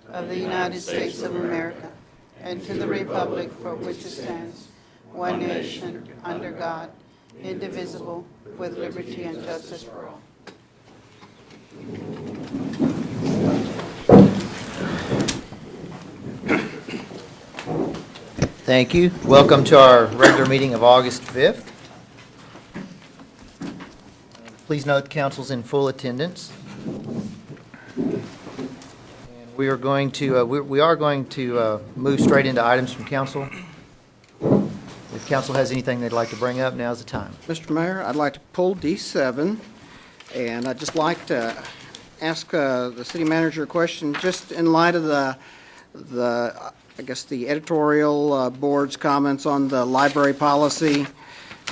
of the United States of America and to the republic for which it stands, one nation, under God, indivisible, with liberty and justice for all. Thank you. Welcome to our regular meeting of August 5th. Please note the council's in full attendance. And we are going to move straight into items from council. If council has anything they'd like to bring up, now's the time. Mr. Mayor, I'd like to pull D7, and I'd just like to ask the city manager a question, just in light of the I guess, the editorial board's comments on the library policy,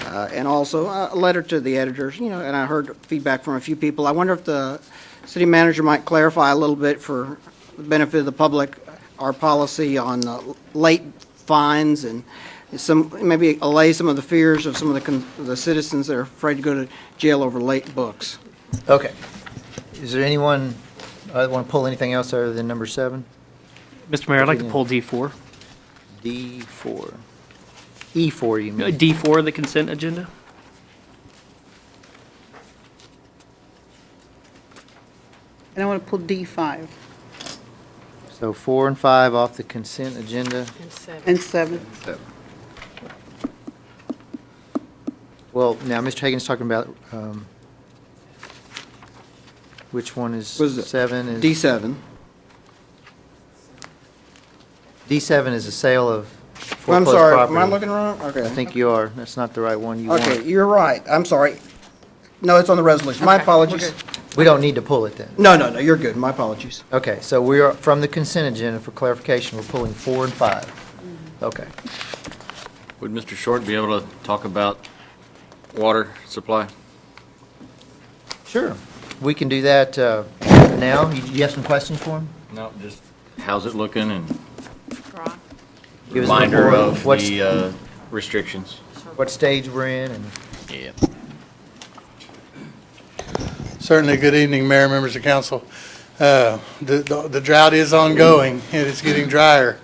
and also a letter to the editors, and I heard feedback from a few people. I wonder if the city manager might clarify a little bit for the benefit of the public, our policy on late fines and maybe allay some of the fears of some of the citizens that are afraid to go to jail over late books. Okay. Is there anyone want to pull anything else other than number 7? Mr. Mayor, I'd like to pull D4. D4. E4, you mean? D4, the consent agenda. And I want to pull D5 So 4 and 5 off the consent agenda. and 7. Well, now, Mr. Hagan's talking about, which one is Was it 7? D7. D7 is a sale of I'm foreclosed sorry, property. am I looking wrong? Okay. I think you are. That's not the right one you Okay, want. you're right. I'm sorry. No, it's on the resolution. My apologies. We don't need to pull it then. No, you're good. My apologies. Okay, so we are, from the consent agenda, for clarification, we're pulling 4 and 5. Okay. Would Mr. Short be able to talk about water supply? Sure. We can do that now. You have some questions for him? No, just how's it looking and Give us a reminder report of what's- the restrictions. What stage we're in and... Yeah. Certainly, good evening, Mayor, members of council. The drought is ongoing, and it's getting drier.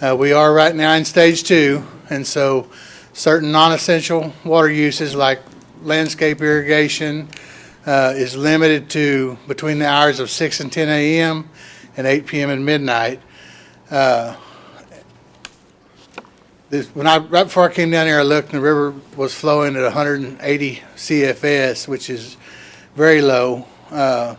We are right now in stage 2, and so certain non-essential water uses like landscape irrigation is limited to between the hours of 6 and 10 a.m. and 8 p.m. and midnight. Right before I came down here, I looked, and the river was flowing at 180 CFS, which is very low. Right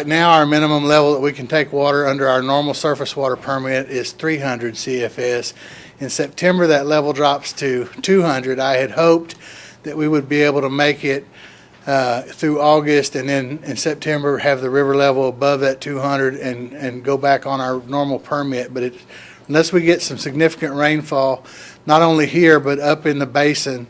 now, our minimum level that we can take water under our normal surface water permit is 300 CFS. In September, that level drops to 200. I had hoped that we would be able to make it through August, and then in September have the river level above that 200 and go back on our normal permit. But unless we get some significant rainfall, not only here but up in the basin,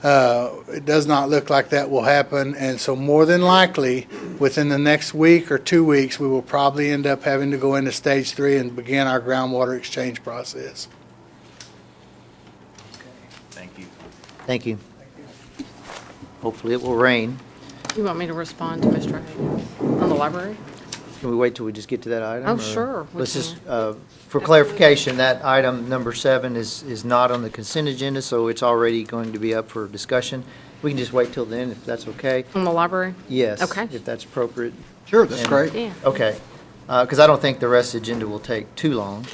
it does not look like that will happen. And so more than likely, within the next week or 2 weeks, we will probably end up having to go into stage 3 and begin our groundwater exchange process. Thank you. Thank you. Hopefully it will rain. You want me to respond to Mr. Hagan on the library? Can we wait till we just get to that item? Oh, or- sure, we Let's can. just, for clarification, that item number 7 is not on the consent agenda, so it's already going to be up for discussion. We can just wait till then, if that's okay. On the library? Yes. Okay. If that's appropriate. Sure, that's And- great. Yeah. Okay. Because I don't think the rest of the agenda will take too long.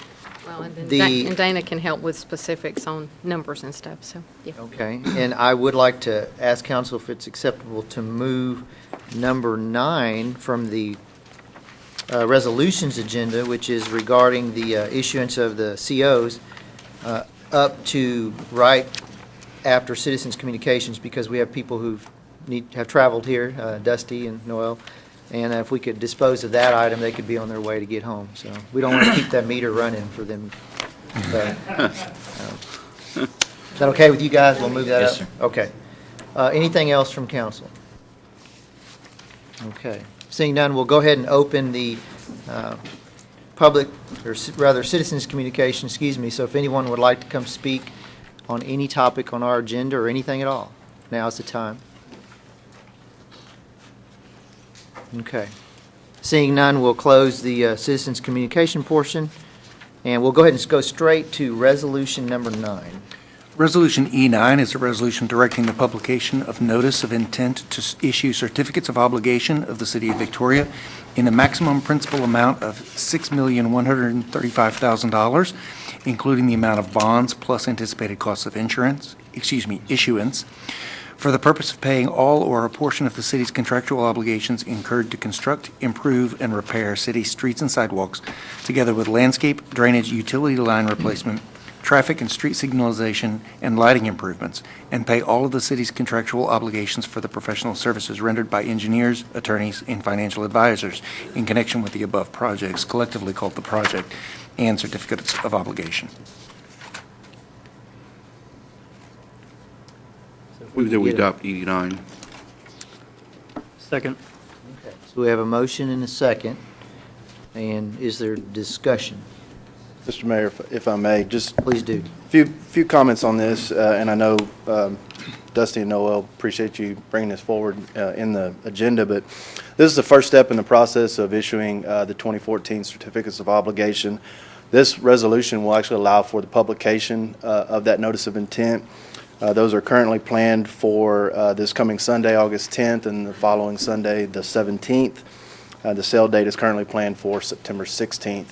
Well, and then The- and Dana can help with specifics on numbers and stuff, so, yeah. Okay. And I would like to ask council if it's acceptable to move number 9 from the resolutions agenda, which is regarding the issuance of the COs, up to right after citizens' communications, because we have people who have traveled here, Dusty and Noel, and if we could dispose of that item, they could be on their way to get home. So we don't want to keep that meter running for them. So, is that okay with you guys? We'll move that up? Yes, sir. Okay. Anything else from council? Okay. Seeing none, we'll go ahead and open the public, or rather citizens' communication, excuse me. So if anyone would like to come speak on any topic on our agenda or anything at all, now's the time. Okay. Seeing none, we'll close the citizens' communication portion, and we'll go ahead and go straight to resolution number 9. Resolution E9 is a resolution directing the publication of notice of intent to issue certificates of obligation of the City of Victoria in a maximum principal amount of $6,135,000, including the amount of bonds plus anticipated costs of issuance, for the purpose of paying all or a portion of the city's contractual obligations incurred to construct, improve, and repair city streets and sidewalks, together with landscape, drainage, utility line replacement, traffic and street signalization, and lighting improvements, and pay all of the city's contractual obligations for the professional services rendered by engineers, attorneys, and financial advisors in connection with the above projects, collectively called the project, and certificates of obligation. Move that we adopt E9. Second. Okay. So we have a motion and a second, and is there discussion? Mr. Mayor, if I may, just Please do. few comments on this, and I know Dusty and Noel, appreciate you bringing this forward in the agenda, but this is the first step in the process of issuing the 2014 certificates of obligation. This resolution will actually allow for the publication of that notice of intent. Those are currently planned for this coming Sunday, August 10th, and the following Sunday, the 17th. The sale date is currently planned for September 16th.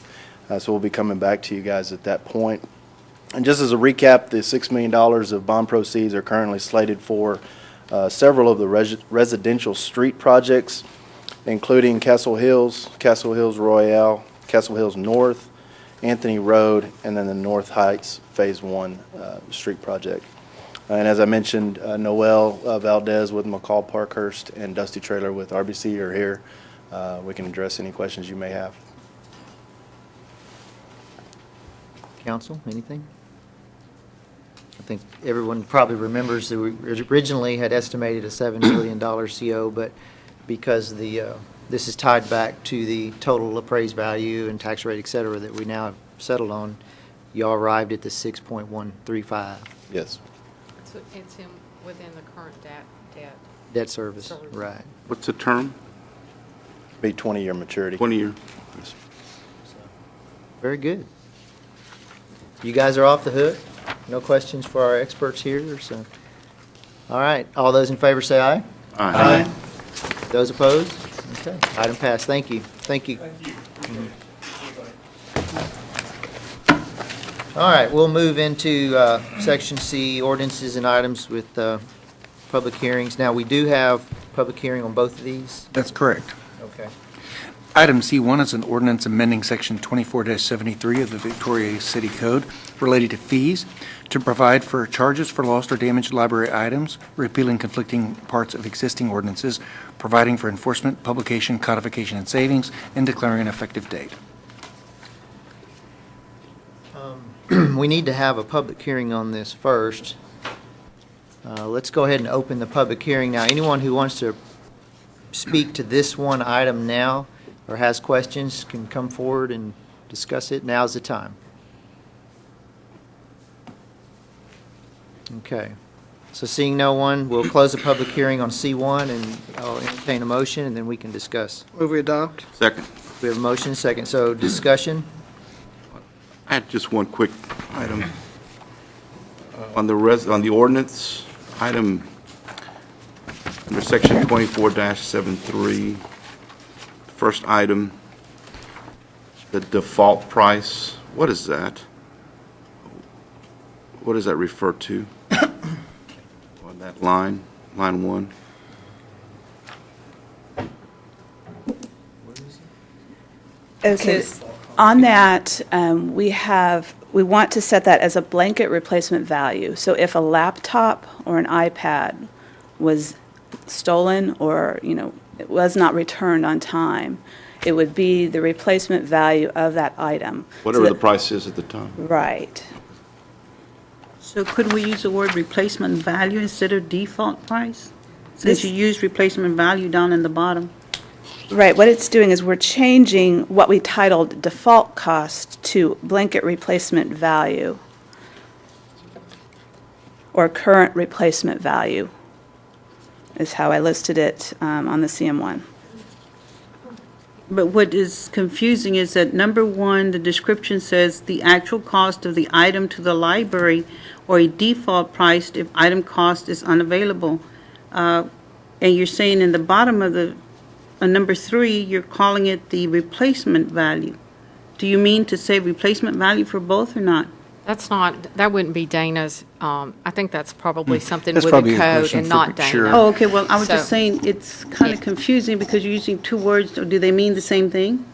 So we'll be coming back to you guys at that point. And just as a recap, the $6 million of bond proceeds are currently slated for several of the residential street projects, including Castle Hills Royale, Castle Hills North, Anthony Road, and then the North Heights Phase 1 street project. And as I mentioned, Noel Valdez with McCall Parkhurst and Dusty Traylor with RBC are here. We can address any questions you may have. Council, anything? I think everyone probably remembers that we originally had estimated a $7 million CO, but because this is tied back to the total appraised value and tax rate, et cetera, that we now have settled on, y'all arrived at the 6.135 Yes. So it's within the current debt. debt service, right. What's the term? Be 20-year maturity. 20-year? Very good. You guys are off the hook. No questions for our experts here, so. All right, all those in favor say aye. Aye. Those opposed? Okay, item passed. Thank you. Thank you. All right, we'll move into Section C, ordinances and items with public hearings. Now, we do have public hearing on both of these? That's correct. Okay. Item C1 is an ordinance amending Section 24-73 of the Victoria City Code related to fees to provide for charges for lost or damaged library items, repealing conflicting parts of existing ordinances, providing for enforcement, publication, codification, and savings, and declaring an effective date. We need to have a public hearing on this first. Let's go ahead and open the public hearing now. Anyone who wants to speak to this one item now or has questions can come forward and discuss it. Now's the time. Okay. So seeing no one, we'll close the public hearing on C1 and I'll entertain a motion and then we can discuss. Move we adopt? Second. We have a motion, second. So discussion? I had just one quick item. On the ordinance, item under section 24-73, first item, the default price, what is that? What does that refer to? On that line 1? Okay, on that, we want to set that as a blanket replacement value. So if a laptop or an iPad was stolen or, it was not returned on time, it would be the replacement value of that item. Whatever So the price is at the time. Right. So could we use the word replacement value instead of default price? Since you used replacement value down in the bottom. Right, what it's doing is we're changing what we titled default cost to blanket replacement value or current replacement value is how I listed it on the CM1. But what is confusing is that number one, the description says the actual cost of the item to the library or a default price if item cost is unavailable. And you're saying in the bottom of the, number three, you're calling it the replacement value. Do you mean to say replacement value for both or not? That's not, that wouldn't be Dana's, I think that's probably something That's with the probably a code question and for- not sure. Dana. Oh, okay, well, I was just So- saying, it's kind of confusing because you're using two words. Do they mean the same thing?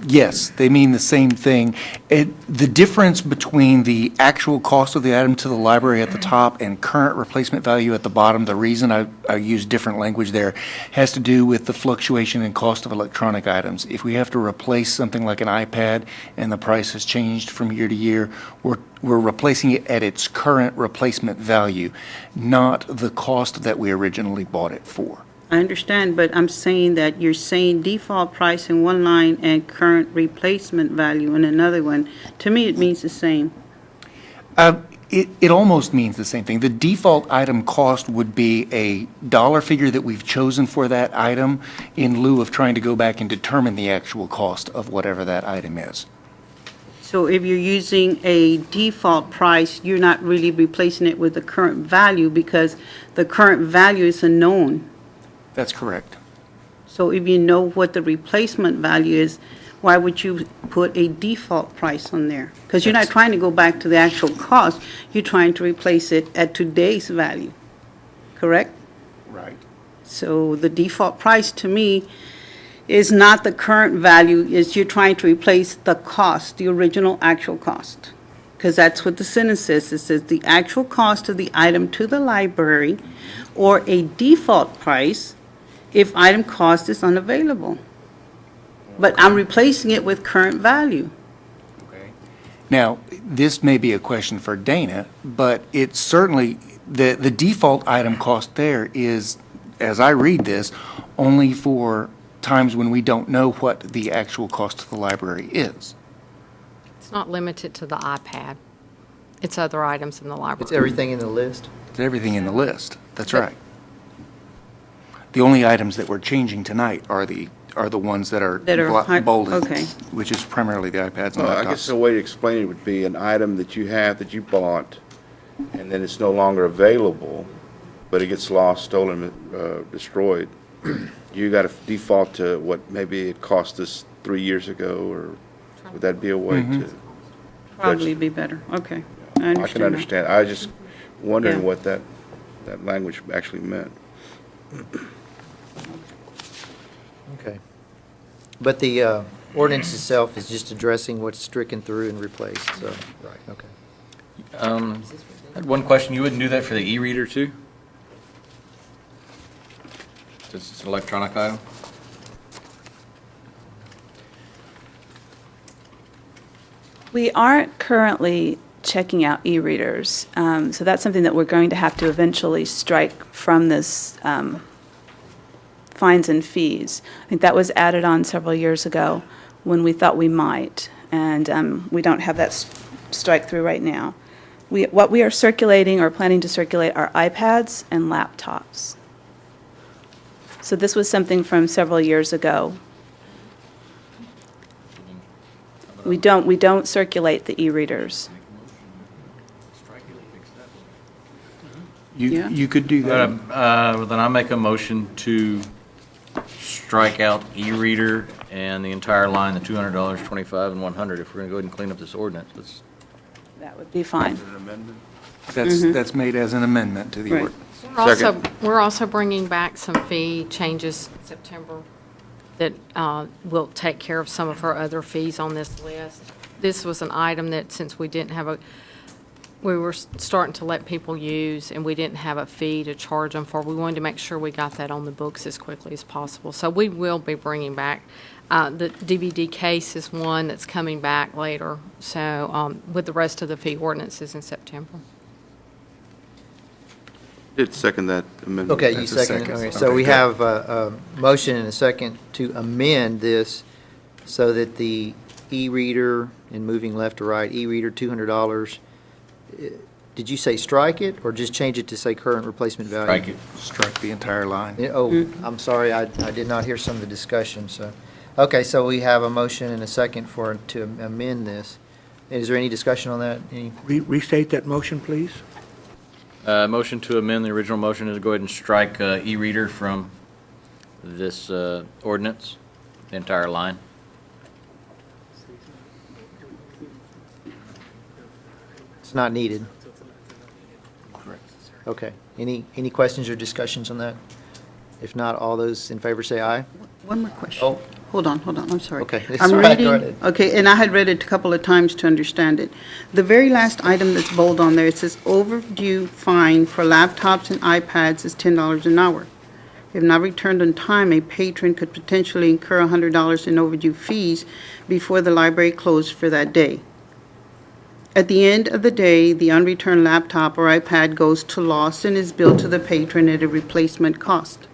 Yes, they mean the same thing. The difference between the actual cost of the item to the library at the top and current replacement value at the bottom, the reason I use different language there, has to do with the fluctuation in cost of electronic items. If we have to replace something like an iPad and the price has changed from year to year, we're replacing it at its current replacement value, not the cost that we originally bought it for. I understand, but I'm saying that you're saying default price in one line and current replacement value in another one. To me, it means the same. It almost means the same thing. The default item cost would be a dollar figure that we've chosen for that item in lieu of trying to go back and determine the actual cost of whatever that item is. So if you're using a default price, you're not really replacing it with the current value because the current value is unknown. That's correct. So if you know what the replacement value is, why would you put a default price on there? Because you're not That's- trying to go back to the actual cost, you're trying to replace it at today's value, correct? Right. So the default price to me is not the current value, is you're trying to replace the cost, the original actual cost. Because that's what the sentence says. It says the actual cost of the item to the library or a default price if item cost is unavailable. But I'm replacing it with current value. Now, this may be a question for Dana, but it's certainly, the default item cost there is, as I read this, only for times when we don't know what the actual cost of the library is. It's not limited to the iPad. It's other items in the library. It's everything in the list? It's everything in the list. That's right. The only items that we're changing tonight are the ones that are bolded, okay. which is primarily the iPads and Well, I guess laptops. the way to explain it would be an item that you have, that you bought, and then it's no longer available, but it gets lost, stolen, destroyed. You got to default to what maybe it cost us 3 years ago, or would that be a way to? Probably be better. Okay. I understand I can that. understand. I was just wondering Yeah. what that language actually meant. Okay. But the ordinance itself is just addressing what's stricken through and replaced, so, right, okay. I had one question. You wouldn't do that for the e-reader too? Since it's an electronic item? We aren't currently checking out e-readers, so that's something that we're going to have to eventually strike from this fines and fees. I think that was added on several years ago when we thought we might, and we don't have that strike through right now. What we are circulating or planning to circulate are iPads and laptops. So this was something from several years ago. We don't circulate the e-readers. Yeah. You could do that. Then I make a motion to strike out e-reader and the entire line, the $200, $25, and $100. If we're going to go ahead and clean up this ordinance, let's. That would be fine. That's made as an amendment to the Right. ordinance. We're also bringing back some fee changes in September that will take care of some of our other fees on this list. This was an item that, since we didn't have we were starting to let people use, and we didn't have a fee to charge them for. We wanted to make sure we got that on the books as quickly as possible. So we will be bringing back, the DVD case is one that's coming back later, so with the rest of the fee ordinances in September. Did second that amendment. Okay, you That's a second it. second. Okay, so Okay, we good. have a motion and a second to amend this so that the e-reader, and moving left to right, e-reader, $200. Did you say strike it, or just change it to say current replacement value? Strike it. Strike the entire line. Oh, I'm sorry, I did not hear some of the discussion, so. Okay, so we have a motion and a second to amend this. Is there any discussion on that? Any? Restate that motion, please. Motion to amend the original motion is to go ahead and strike e-reader from this ordinance, the entire line. It's not needed. Correct. Okay. Any questions or discussions on that? If not, all those in favor say aye. One more question. Oh. Hold on, I'm sorry. Okay, it's I'm all right, reading. go ahead. Okay, and I had read it a couple of times to understand it. The very last item that's bold on there, it says overdue fine for laptops and iPads is $10 an hour. If not returned on time, a patron could potentially incur $100 in overdue fees before the library closed for that day. At the end of the day, the unreturned laptop or iPad goes to loss and is billed to the patron at a replacement cost.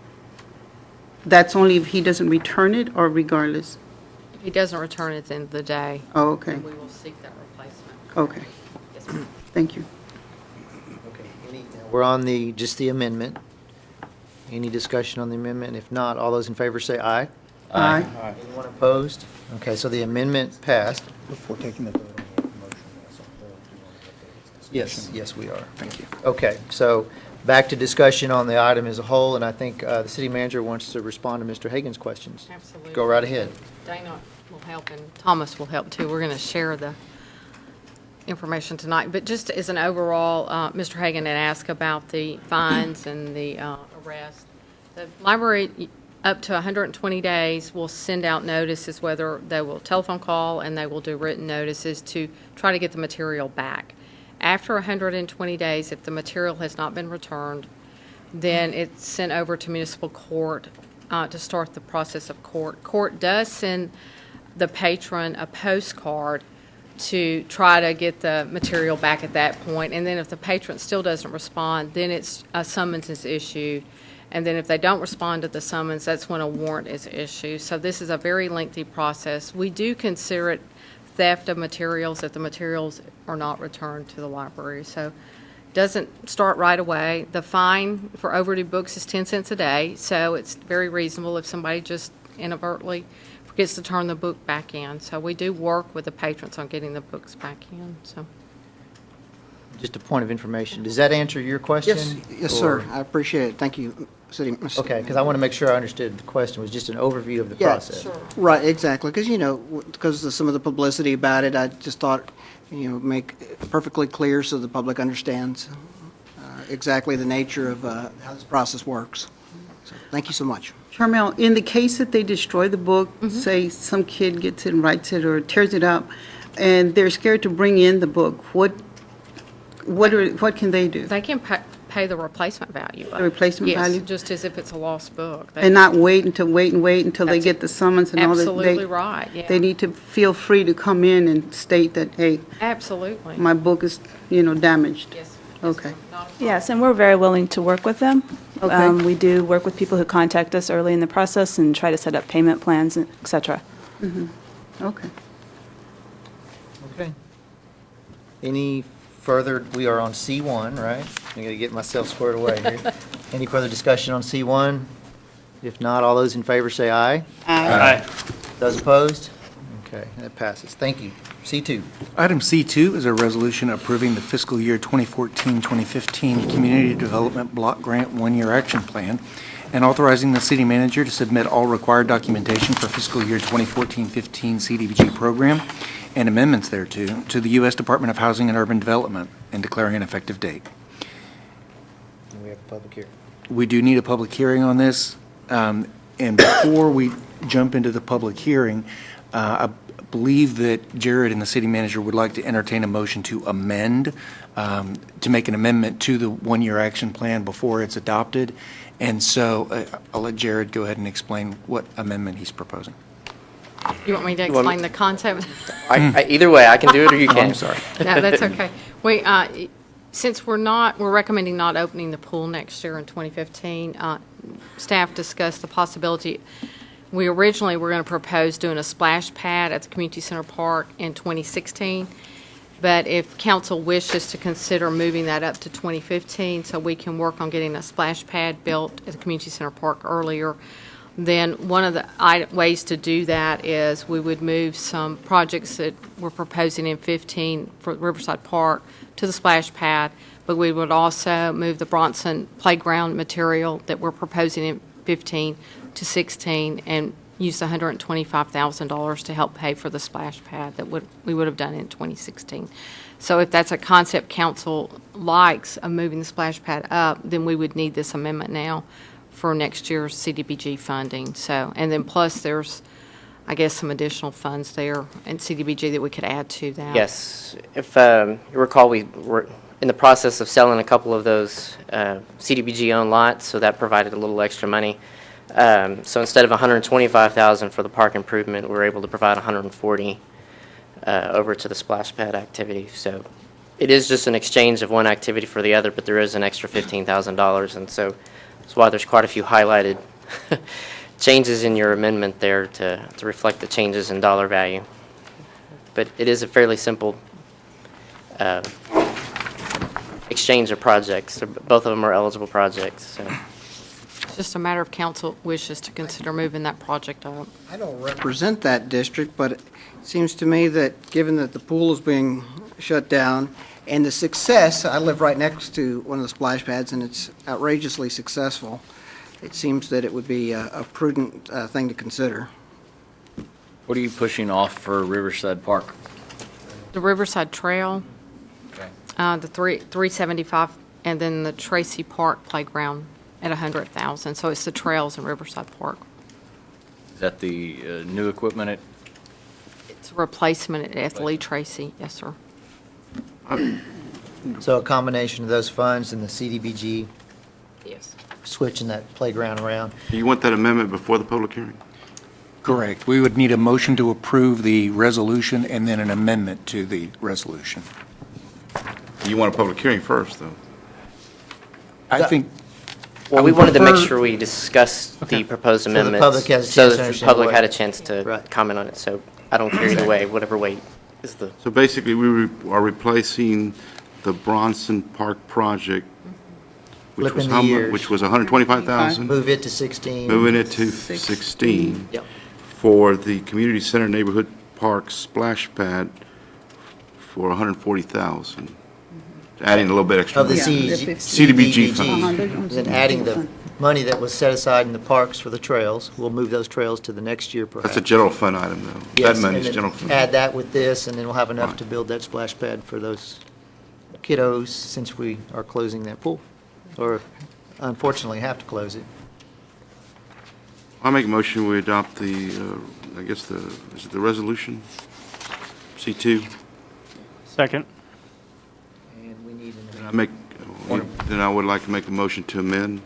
That's only if he doesn't return it or regardless? If he doesn't return it at the end of the day, Oh, okay, then we will seek that replacement. okay. Yes, ma'am. Thank you. Okay. We're on just the amendment. Any discussion on the amendment? If not, all those in favor say aye. Aye. Anyone opposed? Okay, so the amendment passed. Before taking the vote on the motion as a whole, do you want to have a discussion? Yes, we are. Thank you. Okay, so back to discussion on the item as a whole, and I think the city manager wants to respond to Mr. Hagan's questions. Absolutely. Go right ahead. Dana will help, and Thomas will help, too. We're going to share the information tonight. But just as an overall, Mr. Hagan had asked about the fines and the arrest. The library, up to 120 days, will send out notices, whether they will telephone call and they will do written notices to try to get the material back. After 120 days, if the material has not been returned, then it's sent over to municipal court to start the process of court. Court does send the patron a postcard to try to get the material back at that point. And then if the patron still doesn't respond, then a summons is issued. And then if they don't respond to the summons, that's when a warrant is issued. So this is a very lengthy process. We do consider it theft of materials if the materials are not returned to the library. So it doesn't start right away. The fine for overdue books is 10 cents a day, so it's very reasonable if somebody just inadvertently forgets to turn the book back in. So we do work with the patrons on getting the books back in. So Just a point of information. Does that answer your question? Yes, sir. I appreciate it. Thank you, City. Okay, because I want to make sure I understood the question. It was just an overview of the Yeah, process. Right, exactly. Because, because of some of the publicity about it, I just thought, make it perfectly clear so the public understands exactly the nature of how this process works. So, thank you so much. Charmel, in the case that they destroy the book, say some kid gets it and writes it or tears it up, and they're scared to bring in the book, what can they do? they can pay the replacement value. The replacement value? Yes, just as if it's a lost book. And not wait until they get the summons and all that? Absolutely right, yeah. They need to feel free to come in and state that, hey, Absolutely. my book is, damaged. Yes. Okay. Not a problem. Yes, and we're very willing to work with them. Okay. We do work with people who contact us early in the process and try to set up payment plans, et cetera. Okay. Okay. Any further, we are on C1, right? I got to get myself squared away here. Any further discussion on C1? If not, all those in favor say aye. Aye. Those opposed? Okay, that passes. Thank you. C2. Item C2 is a resolution approving the fiscal year 2014-2015 Community Development Block Grant One-Year Action Plan and authorizing the city manager to submit all required documentation for fiscal year 2014-15 CDBG program and amendments thereto to the U.S. Department of Housing and Urban Development and declaring an effective date. We have a public hearing. We do need a public hearing on this. And before we jump into the public hearing, I believe that Jared and the city manager would like to entertain a motion to amend, to make an amendment to the one-year action plan before it's adopted. And so I'll let Jared go ahead and explain what amendment he's proposing. You want me to explain the concept? Either way, I can do it or you can. I'm sorry. No, that's okay. Since we're recommending not opening the pool next year in 2015, staff discussed the possibility. We originally were going to propose doing a splash pad at the community center park in 2016, but if council wishes to consider moving that up to 2015 so we can work on getting a splash pad built at the community center park earlier, then one of the ways to do that is we would move some projects that we're proposing in 15 for Riverside Park to the splash pad, but we would also move the Bronson playground material that we're proposing in 15 to 16 and use the $125,000 to help pay for the splash pad that we would have done in 2016. So if that's a concept council likes of moving the splash pad up, then we would need this amendment now for next year's CDBG funding. So, and then plus there's, I guess, some additional funds there in CDBG that we could add to that. Yes. If you recall, we were in the process of selling a couple of those CDBG-owned lots, so that provided a little extra money. So instead of $125,000 for the park improvement, we were able to provide $140,000 over to the splash pad activity. So it is just an exchange of one activity for the other, but there is an extra $15,000, and so that's why there's quite a few highlighted changes in your amendment there to reflect the changes in dollar value. But it is a fairly simple exchange of projects. Both of them are eligible projects. So. It's just a matter of council wishes to consider moving that project up. I don't represent that district, but it seems to me that given that the pool is being shut down and the success, I live right next to one of the splash pads and it's outrageously successful, it seems that it would be a prudent thing to consider. What are you pushing off for Riverside Park? The Riverside Trail, Okay. the 375, and then the Tracy Park Playground at $100,000. So it's the trails in Riverside Park. Is that the new equipment at? It's a replacement at FLE Tracy. Yes, sir. So a combination of those funds and the CDBG, Yes. switching that playground around. Do you want that amendment before the public hearing? Correct. We would need a motion to approve the resolution and then an amendment to the resolution. You want a public hearing first, though? I think. Well, I we would wanted to make prefer- sure we discussed the proposed the amendments. public has a so chance to that the understand public what- had a chance to Right. comment on it. So I don't care either way, whatever way is the. So basically, we are replacing the Bronson Park project, which was Flipping the how much? years. Which was 125,000, Move it to 16. moving it to 16 Yep. for the Community Center Neighborhood Park splash pad for 140,000. Adding a little bit extra. Of the money. CDBG CDBG fund. Then adding the money that was set aside in the parks for the trails, we'll move those trails to the next year perhaps. That's a general fund item, though. Yes, That money's and then general fund. add that with this, and then we'll have enough Right. to build that splash pad for those kiddos, since we are closing that pool, or unfortunately have to close it. I make a motion, we adopt the, I guess is it the resolution? C2? Second. And we need an I make, then I would like to make a motion to amend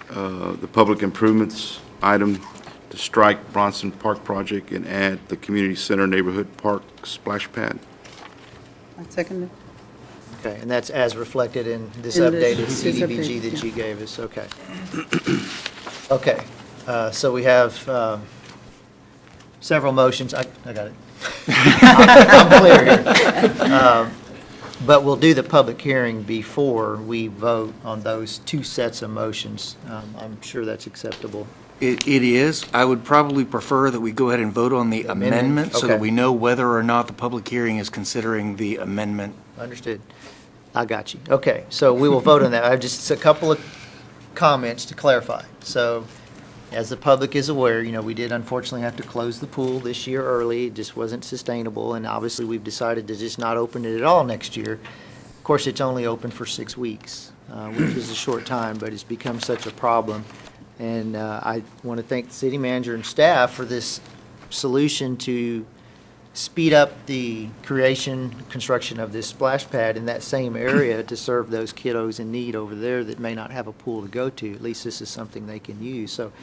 the public improvements item to strike Bronson Park project and add the Community Center Neighborhood Park splash pad. I second it. Okay, and that's as reflected in this In this- updated this CDBG update, that yeah. you gave us, okay. Okay, so we have several motions, I got it. I'm clear here. But we'll do the public hearing before we vote on those two sets of motions. I'm sure that's acceptable. It is. I would probably prefer that we go ahead and vote on the amendment so that Okay. we know whether or not the public hearing is considering the amendment. Understood. I got you. Okay, so we will vote on that. I have just a couple of comments to clarify. So, as the public is aware, we did unfortunately have to close the pool this year early. It just wasn't sustainable, and obviously we've decided to just not open it at all next year. Of course, it's only open for 6 weeks, which is a short time, but it's become such a problem. And I want to thank the city manager and staff for this solution to speed up the construction of this splash pad in that same area to serve those kiddos in need over there that may not have a pool to go to. At least this is something they can use. So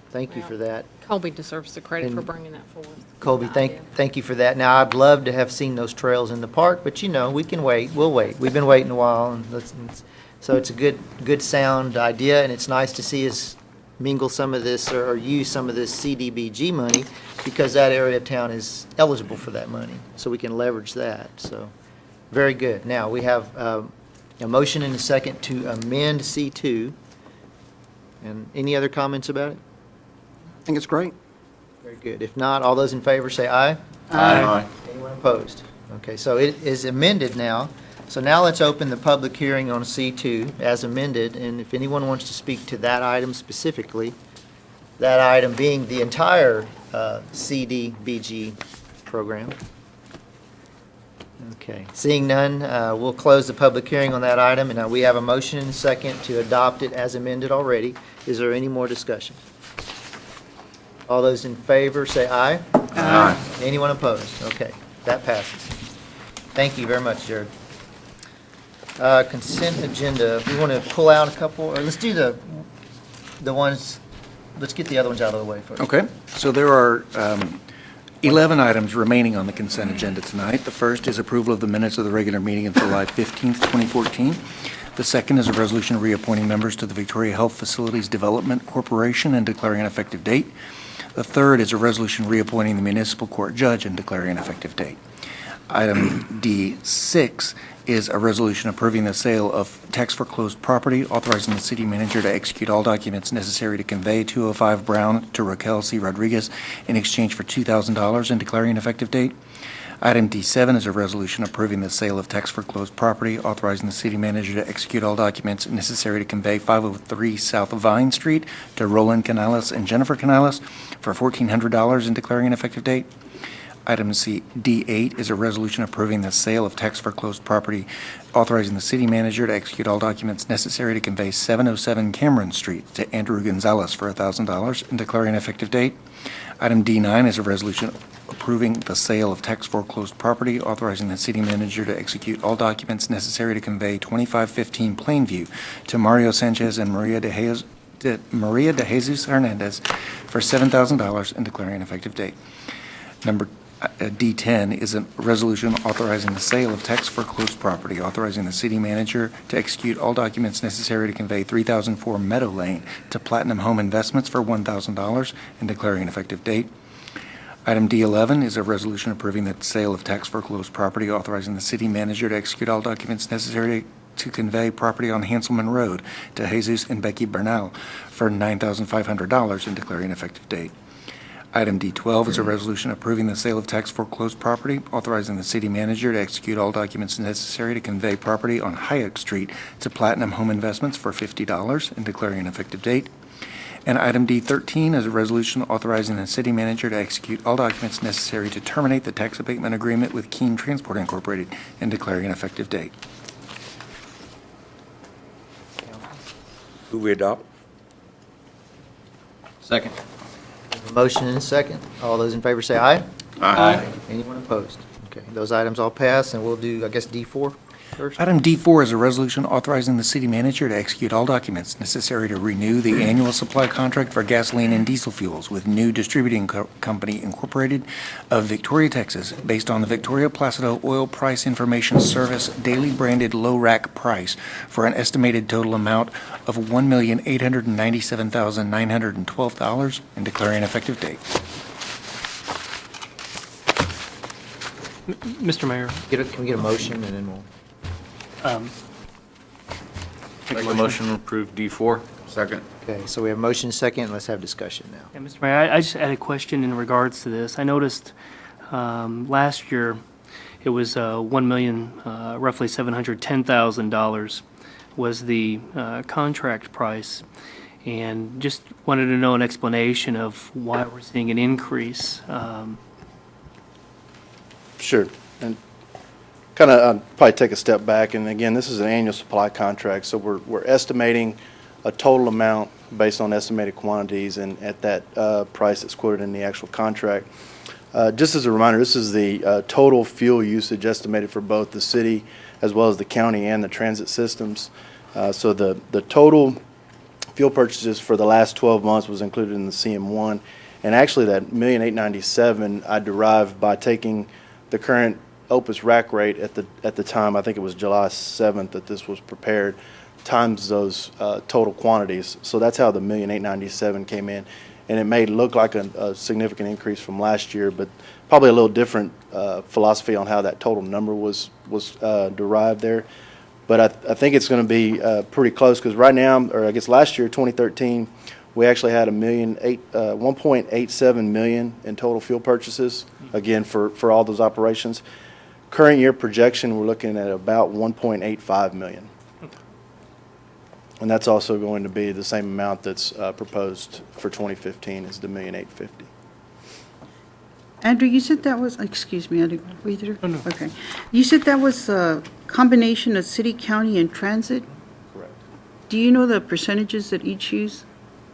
thank you for that. Colby deserves the credit for And bringing that forward. Colby, thank you for that. Now, I'd love to have seen those trails in the park, but we can wait. We'll wait. We've been waiting a while, and so it's a good sound idea, and it's nice to see us mingle some of this or use some of this CDBG money because that area of town is eligible for that money, so we can leverage that. So, very good. Now, we have a motion and a second to amend C2. And any other comments about it? think it's great. Very good. If not, all those in favor say aye. Aye. Anyone opposed? Okay, so it is amended now. So now let's open the public hearing on C2 as amended, and if anyone wants to speak to that item specifically, that item being the entire CDBG program. Okay, seeing none, we'll close the public hearing on that item, and we have a motion and a second to adopt it as amended already. Is there any more discussion? All those in favor say aye. Aye. Anyone opposed? Okay, that passes. Thank you very much, Jared. Consent agenda, we want to pull out a couple, or let's do the ones, let's get the other ones out of the way first. Okay, so there are 11 items remaining on the consent agenda tonight. The first is approval of the minutes of the regular meeting of July 15th, 2014. The second is a resolution reappointing members to the Victoria Health Facilities Development Corporation and declaring an effective date. The third is a resolution reappointing the municipal court judge and declaring an effective date. Item D6 is a resolution approving the sale of tax foreclosed property, authorizing the city manager to execute all documents necessary to convey 205 Brown to Raquel C. Rodriguez in exchange for $2,000 and declaring an effective date. Item D7 is a resolution approving the sale of tax foreclosed property, authorizing the city manager to execute all documents necessary to convey 503 South Vine Street to Roland Canales and Jennifer Canales for $1,400 and declaring an effective date. Item D8 is a resolution approving the sale of tax foreclosed property, authorizing the city manager to execute all documents necessary to convey 707 Cameron Street to Andrew Gonzalez for $1,000 and declaring an effective date. Item D9 is a resolution approving the sale of tax foreclosed property, authorizing the city manager to execute all documents necessary to convey 2515 Plainview to Mario Sanchez and Maria de Jesus Hernandez for $7,000 and declaring an effective date. Number D10 is a resolution authorizing the sale of tax foreclosed property, authorizing the city manager to execute all documents necessary to convey 3004 Meadow Lane to Platinum Home Investments for $1,000 and declaring an effective date. Item D11 is a resolution approving the sale of tax foreclosed property, authorizing the city manager to execute all documents necessary to convey property on Hanselman Road to Jesus and Becky Bernal for $9,500 and declaring an effective date. Item D12 is a resolution approving the sale of tax foreclosed property, authorizing the city manager to execute all documents necessary to convey property on Hayek Street to Platinum Home Investments for $50 and declaring an effective date. And item D13 is a resolution authorizing the city manager to execute all documents necessary to terminate the tax abatement agreement with Keene Transport Incorporated and declaring an effective date. Who we adopt? Second. Motion and a second. All those in favor say aye. Aye. Anyone opposed? Okay, those items all pass, and we'll do, I guess, D4 first. Item D4 is a resolution authorizing the city manager to execute all documents necessary to renew the annual supply contract for gasoline and diesel fuels with New Distributing Company Incorporated of Victoria, Texas, based on the Victoria Placido Oil Price Information Service daily branded low rack price for an estimated total amount of $1,897,912 and declaring an effective date. Mr. Mayor, Can we get a motion, and then we'll... Make a motion to approve D4. Second. Okay, so we have motion and second. Let's have discussion now. yeah, Mr. Mayor, I just had a question in regards to this. I noticed last year it was roughly $710,000 was the contract price, and just wanted to know an explanation of why we're seeing an increase. Sure. And kind of probably take a step back. And again, this is an annual supply contract, so we're estimating a total amount based on estimated quantities and at that price that's quoted in the actual contract. Just as a reminder, this is the total fuel usage estimated for both the city as well as the county and the transit systems. So the total fuel purchases for the last 12 months was included in the CM1. And actually that $1,897,000 I derived by taking the current Opus rack rate at the time, I think it was July 7th that this was prepared, times those total quantities. So that's how the $1,897,000 came in. And it may look like a significant increase from last year, but probably a little different philosophy on how that total number was derived there. But I think it's going to be pretty close, because right now, or I guess last year, 2013, we actually had 1.87 million in total fuel purchases, again, for all those operations. Current year projection, we're looking at about 1.85 million. And that's also going to be the same amount that's proposed for 2015 as the $1,850,000. Andrew, you said that was, excuse me, I didn't read through. Oh, no. Okay. You said that was a combination of city, county, and transit? Correct. Do you know the percentages that each use?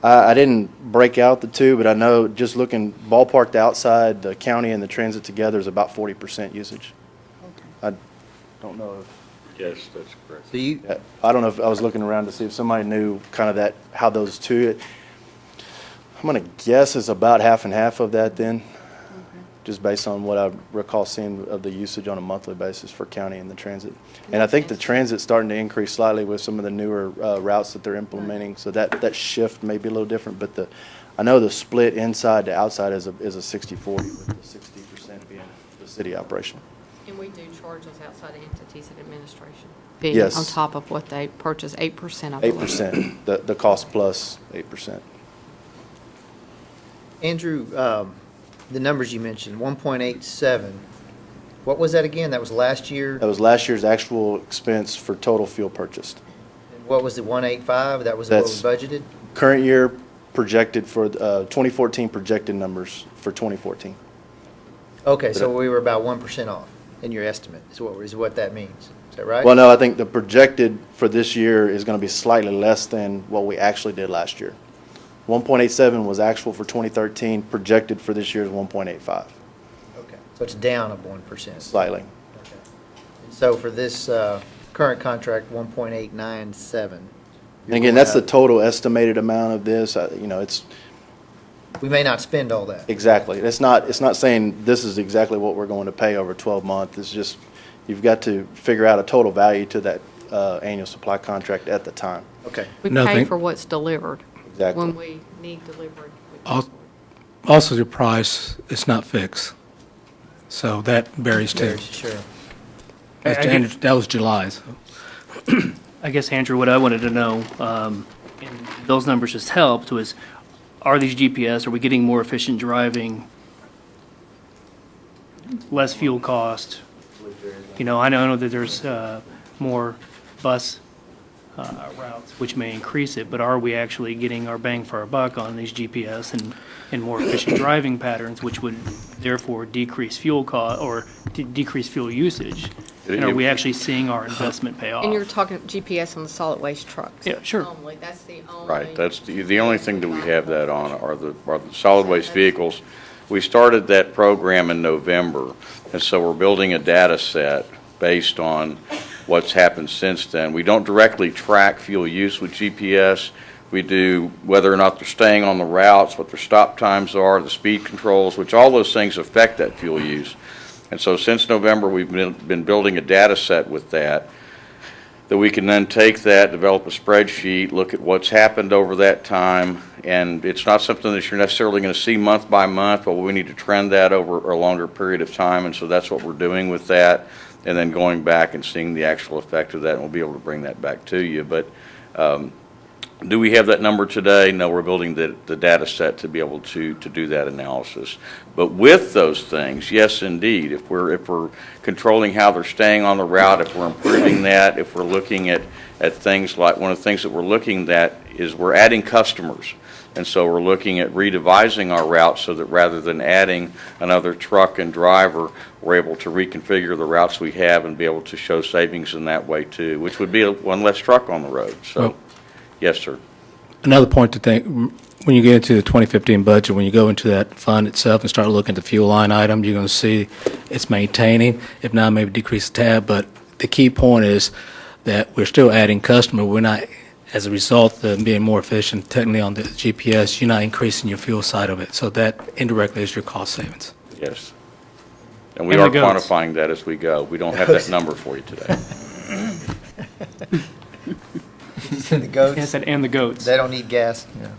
I didn't break out the two, but I know just looking ballparked outside, the county and the transit together is about 40% usage. I don't know if. Yes, that's correct. So you, I don't know if I was looking around to see if somebody knew kind of that, how those two, I'm going to guess it's about half and half of that then, just based on what I recall seeing of the usage on a monthly basis for county and the transit. And I think the transit's starting to increase slightly with some of the newer routes that they're implementing, so that shift may be a little different, but I know the split inside to outside is a 60-40, with the 60% being the city operation. And we do charge those outside entities and administration. Yes. On top of what they purchase, 8% of it. 8%, the cost plus 8%. Andrew, the numbers you mentioned, 1.87, what was that again? That was last year? That was last year's actual expense for total fuel purchased. And what was the 185? That was what was budgeted? Current year projected for, 2014 projected numbers for 2014. Okay, so we were about 1% off in your estimate, is what that means. Is that right? Well, no, I think the projected for this year is going to be slightly less than what we actually did last year. 1.87 was actual for 2013, projected for this year is 1.85. Okay, so it's down of 1%. Slightly. Okay. And so for this current contract, 1.897. And again, that's the total estimated amount of this. It's. We may not spend all that. Exactly. It's not saying this is exactly what we're going to pay over 12 months. It's just, you've got to figure out a total value to that annual supply contract at the time. Okay. We pay for what's delivered. Exactly. When we need delivered. Also, the price is not fixed, so that varies too. Sure. That was July, so. I guess, Andrew, what I wanted to know, and those numbers just helped, was are these GPS, are we getting more efficient driving, less fuel cost? I know that there's more bus routes, which may increase it, but are we actually getting our bang for our buck on these GPS and more efficient driving patterns, which would therefore decrease fuel cost or decrease fuel usage? And are we actually seeing our investment pay off? And you're talking GPS on the solid waste trucks? Yeah, sure. Only, that's the only. Right, that's the only thing that we have that on are the solid waste vehicles. We started that program in November, and so we're building a data set based on what's happened since then. We don't directly track fuel use with GPS. We do whether or not they're staying on the routes, what their stop times are, the speed controls, which all those things affect that fuel use. And so since November, we've been building a data set with that we can then take that, develop a spreadsheet, look at what's happened over that time, and it's not something that you're necessarily going to see month by month, but we need to trend that over a longer period of time, and so that's what we're doing with that, and then going back and seeing the actual effect of that, and we'll be able to bring that back to you. But do we have that number today? No, we're building the data set to be able to do that analysis. But with those things, yes, indeed, if we're controlling how they're staying on the route, if we're improving that, if we're looking at things like, one of the things that we're looking at is we're adding customers. And so we're looking at redevising our routes so that rather than adding another truck and driver, we're able to reconfigure the routes we have and be able to show savings in that way too, which would be one less truck on the road. So. Well, Yes, sir. Another point to think, when you get into the 2015 budget, when you go into that fund itself and start looking at the fuel line item, you're going to see it's maintaining, if not maybe decrease a tad, but the key point is that we're still adding customer. We're not, as a result of being more efficient technically on the GPS, you're not increasing your fuel side of it. So that indirectly is your cost savings. Yes. And we are quantifying that as we go. We don't have that number for you today. The goats? Yes, and the goats. They don't need gas. Yeah.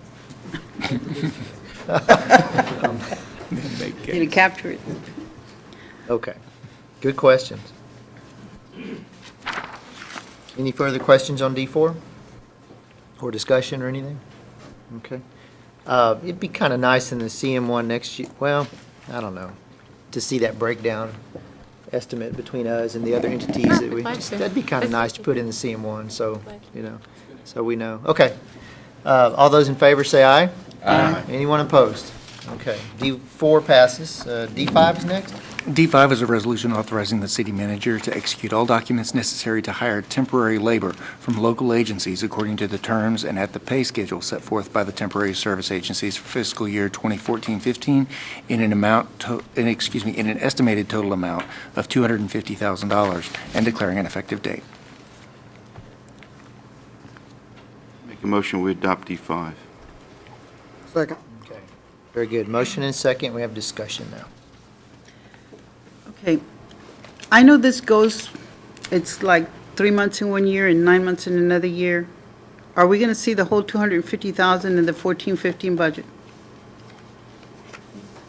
Did it capture it? Okay. Good questions. Any further questions on D4? Or discussion or anything? Okay. It'd be kind of nice in the CM1 next year, well, I don't know, to see that breakdown estimate between us and the other entities that we, that'd be kind of nice to put in the CM1, so, so we know. Okay. All those in favor say aye. Aye. Anyone opposed? Okay. D4 passes. D5 is next. D5 is a resolution authorizing the city manager to execute all documents necessary to hire temporary labor from local agencies according to the terms and at the pay schedule set forth by the temporary service agencies for fiscal year 2014-15 in an in an estimated total amount of $250,000 and declaring an effective date. Make a motion, we adopt D5. Second. Okay. Very good. Motion and second. We have discussion now. Okay. I know this goes, it's like 3 months in 1 year and 9 months in another year. Are we going to see the whole 250,000 in the 14-15 budget?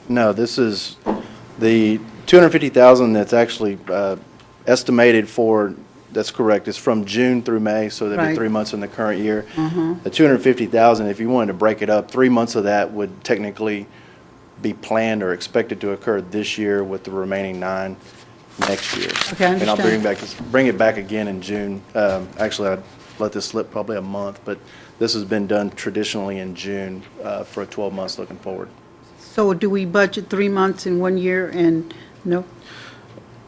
No, this is the 250,000 that's actually estimated for, that's correct, is from June through May, so there'd be Right. 3 months in the current year. The 250,000, if you wanted to break it up, 3 months of that would technically be planned or expected to occur this year, with the remaining 9 next year. Okay, I And I'll understand. bring it back again in June. Actually, I'd let this slip probably a month, but this has been done traditionally in June for 12 months looking forward. So do we budget 3 months in 1 year and, no?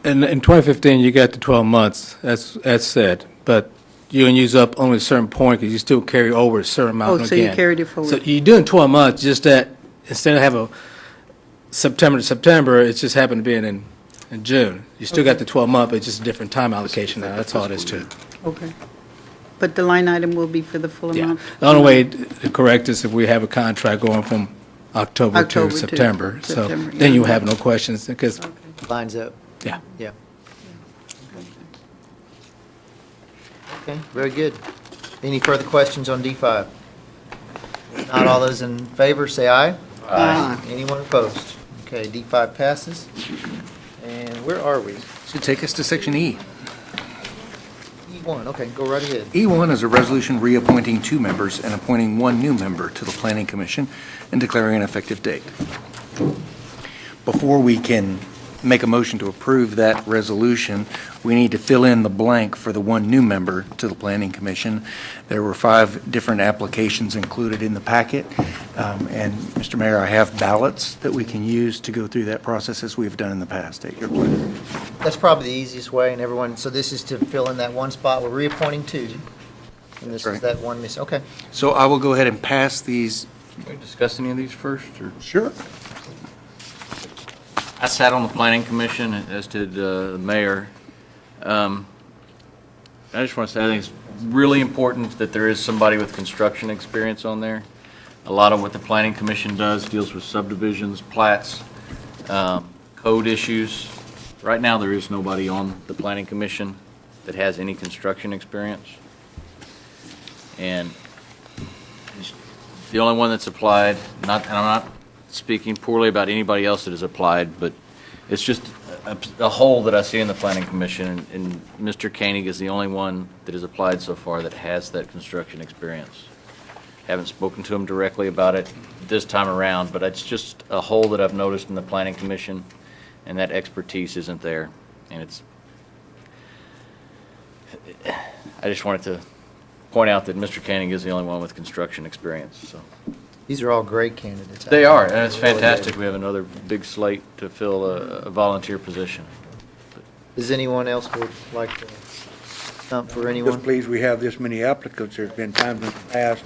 In 2015, you got the 12 months, that's said, but you're going to use up only a certain point because you still carry over a certain amount Oh, again. so you carried it forward. So you're doing 12 months, just that instead of have a September to September, it's just happened to be in June. You still got the 12-month, but it's just a different time allocation now. That's all it is to it. Okay. But the line item will be for the full Yeah. amount? The only way to correct this if we have a contract going from October October to to September. So September, then yeah. you have no questions because, Lines up. yeah. Yeah. Okay, very good. Any further questions on D5? Not all those in favor, say aye. Aye. Anyone opposed? Okay, D5 passes. And where are we? Should take us to Section E. E1, okay, go right ahead. E1 is a resolution reappointing 2 members and appointing 1 new member to the Planning Commission and declaring an effective date. Before we can make a motion to approve that resolution, we need to fill in the blank for the 1 new member to the Planning Commission. There were 5 different applications included in the packet, and Mr. Mayor, I have ballots that we can use to go through that process as we've done in the past at your pleasure. That's probably the easiest way, and everyone, so this is to fill in that one spot. We're reappointing 2. And this is Right. that one miss, okay. So I will go ahead and pass these. Can we discuss any of these first, or? Sure. I sat on the planning commission, as did the mayor. I just want to say, I think it's really important that there is somebody with construction experience on there. A lot of what the planning commission does deals with subdivisions, plats, code issues. Right now, there is nobody on the planning commission that has any construction experience. And the only one that's applied, and I'm not speaking poorly about anybody else that has applied, but it's just a hole that I see in the planning commission, and Mr. Koenig is the only one that has applied so far that has that construction experience. Haven't spoken to him directly about it this time around, but it's just a hole that I've noticed in the planning commission, and that expertise isn't there. And I just wanted to point out that Mr. Koenig is the only one with construction experience, so. These are all great candidates. They are, and it's fantastic. We have another big slate to fill a volunteer position. Does anyone else would like to stump for anyone? Just pleased we have this many applicants. There's been times in the past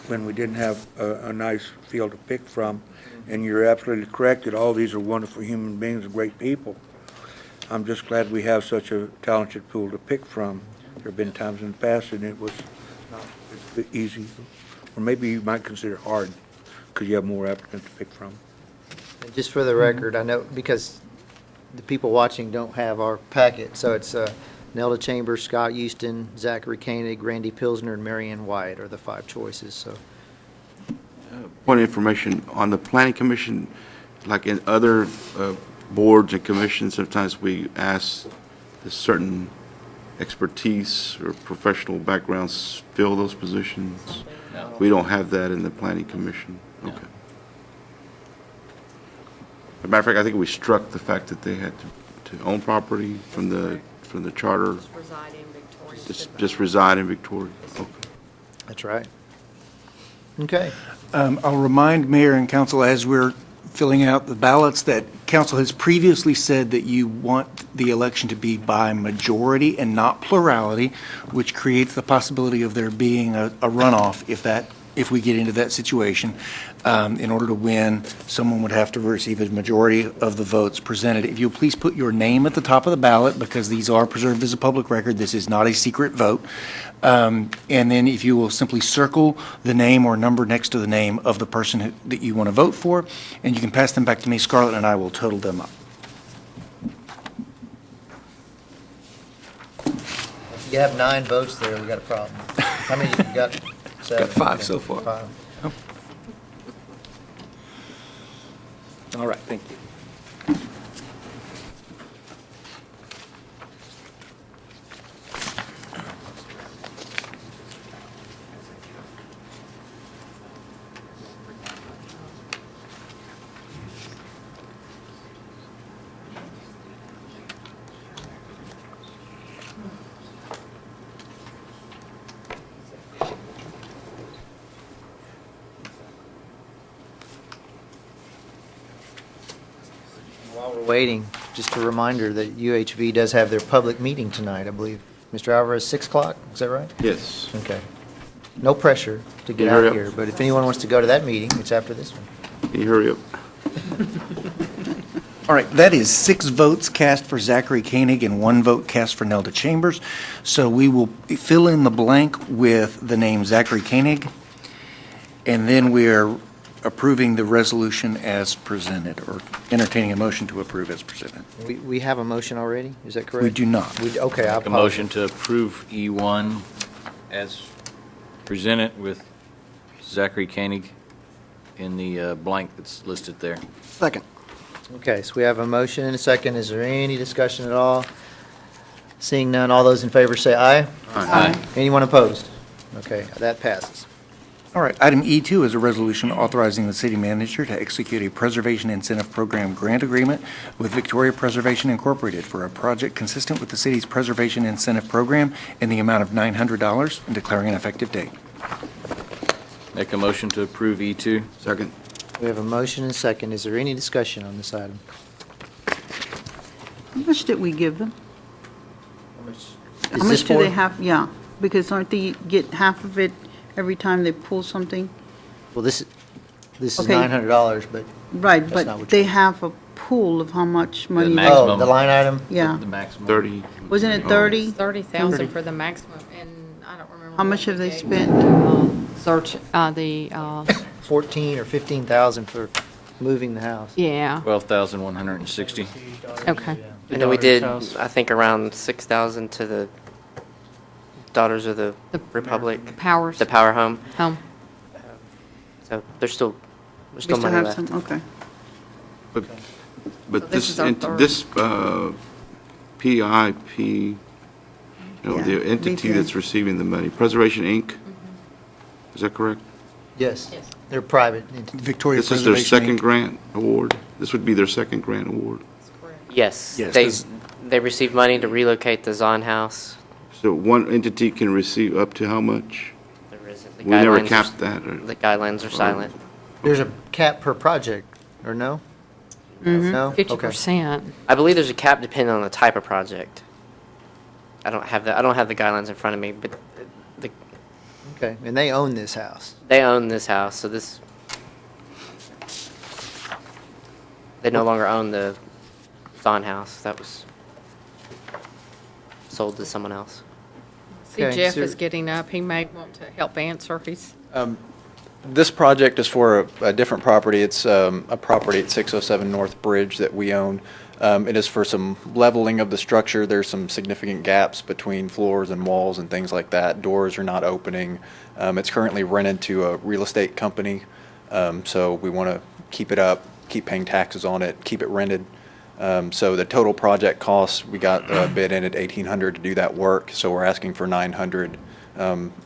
when we didn't have a nice field to pick from, and you're absolutely correct that all these are wonderful human beings and great people. I'm just glad we have such a talented pool to pick from. There have been times in the past, and it was not as easy, or maybe you might consider hard, because you have more applicants to pick from. And just for the record, I know, because the people watching don't have our packet, so it's Nelda Chambers, Scott Houston, Zachary Koenig, Randy Pilsner, and Marianne White are the 5 choices, so. Point of information, on the planning commission, like in other boards and commissions, sometimes we ask the certain expertise or professional backgrounds fill those positions. No. We don't have that in the planning commission. Okay. As a matter of fact, I think we struck the fact that they had to own property from the charter, Just reside in Victoria. just reside in Victoria. Okay. That's right. Okay. I'll remind Mayor and Council, as we're filling out the ballots, that Council has previously said that you want the election to be by majority and not plurality, which creates the possibility of there being a runoff if we get into that situation. In order to win, someone would have to receive a majority of the votes presented. If you'll please put your name at the top of the ballot, because these are preserved as a public record. This is not a secret vote. And then if you will simply circle the name or number next to the name of the person that you want to vote for, and you can pass them back to me, Scarlett, and I will total them up. If you have 9 votes there, we got a problem. How many you got? 7? Got 5 so far. 5. All right, thank you. While we're waiting, just a reminder that UHV does have their public meeting tonight, I believe. Mr. Alvarez, 6 o'clock, is that right? Yes. Okay. No pressure to get Can you hurry out up? here, but if anyone wants to go to that meeting, it's after this one. Can you hurry up? All right, that is 6 votes cast for Zachary Koenig and 1 vote cast for Nelda Chambers. So we will fill in the blank with the name Zachary Koenig, and then we are approving the resolution as presented, or entertaining a motion to approve as presented. We have a motion already, is that correct? We do not. Okay, I Make a motion to approve E1 as presented with Zachary Koenig in the blank that's listed there. Second. Okay, so we have a motion and a second. Is there any discussion at all? Seeing none, all those in favor say aye. Aye. Anyone opposed? Okay, that passes. All right, item E2 is a resolution authorizing the city manager to execute a Preservation Incentive Program grant agreement with Victoria Preservation Incorporated for a project consistent with the city's Preservation Incentive Program in the amount of $900 and declaring an effective date. Make a motion to approve E2. Second. We have a motion and a second. Is there any discussion on this item? How much did we give them? Is How this much do for- they have? Yeah, because aren't they get half of it every time they pull something? Well, this is Okay. $900, but Right, That's not but what they you- have a pool of how much money. they- maximum. oh, the line item? Yeah. The maximum. 30. Wasn't it 30? 30,000 for the maximum, and I don't remember. How what much we have they gave spent? Search, 14 or 15,000 for moving the house. yeah, 12,160. okay. And then we daughter's did, house. I think, around 6,000 to the Daughters of the The Republic, Powers the Power Home. Home. So there's still We money still have left. some, okay. But So this this, is our third. this PIP, Yeah, the entity we that's did. receiving the money, Preservation Inc., is that correct? Yes. Yes. They're private entities. Victoria This is their Preservation second Inc. grant award? This would be their second grant award? Yes. Yes, They, this- they received money to relocate the Zahn House. So one entity can receive up to how much? There isn't- the We never guidelines are- capped that, or? The guidelines are silent. There's a cap per project, or no? No? Okay. 50%. I believe there's a cap depending on the type of project. I don't have the guidelines in front of me, but the, Okay, and they own this house. they own this house, so this, they no longer own the Zahn House. That was sold to someone else. See, Okay, Jeff so- is getting up. He may want to help answer. He's, This project is for a different property. It's a property at 607 North Bridge that we own. It is for some leveling of the structure. There's some significant gaps between floors and walls and things like that. Doors are not opening. It's currently rented to a real estate company, so we want to keep it up, keep paying taxes on it, keep it rented. So the total project cost, we got a bid in at $1,800 to do that work, so we're asking for $900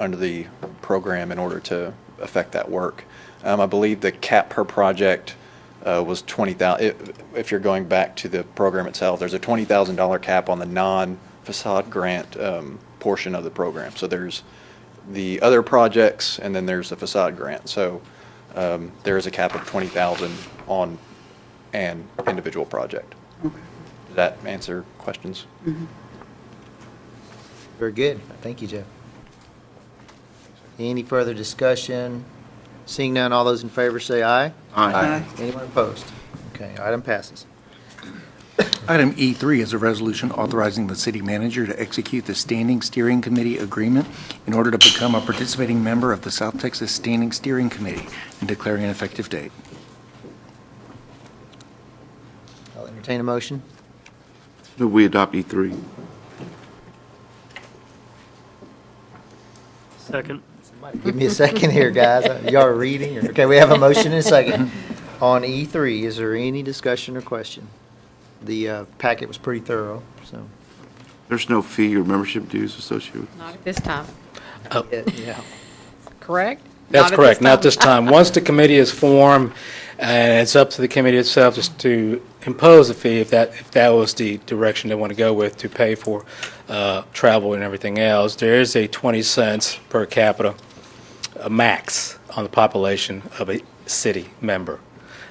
under the program in order to affect that work. I believe the cap per project was $20,000. If you're going back to the program itself, there's a $20,000 cap on the non-facade grant portion of the program. So there's the other projects, and then there's the facade grant. So there is a cap of $20,000 on an individual project. Okay. Does that answer questions? Very good. Thank you, Jeff. Any further discussion? Seeing none, all those in favor say aye. Aye. Anyone opposed? Okay, item passes. Item E3 is a resolution authorizing the city manager to execute the Standing Steering Committee agreement in order to become a participating member of the South Texas Standing Steering Committee and declaring an effective date. I'll entertain a motion. Move we adopt E3. Second. Give me a second here, guys. Y'all are reading? Okay, we have a motion and a second on E3. Is there any discussion or question? The packet was pretty thorough, so. There's no fee or membership dues associated with Not at this time, Yeah. correct? That's Not at correct, not this this time. Once the committee is formed, and it's up to the committee itself just to impose a fee if that was the direction they want to go with, to pay for travel and everything else. There is a 20 cents per capita max on the population of a city member.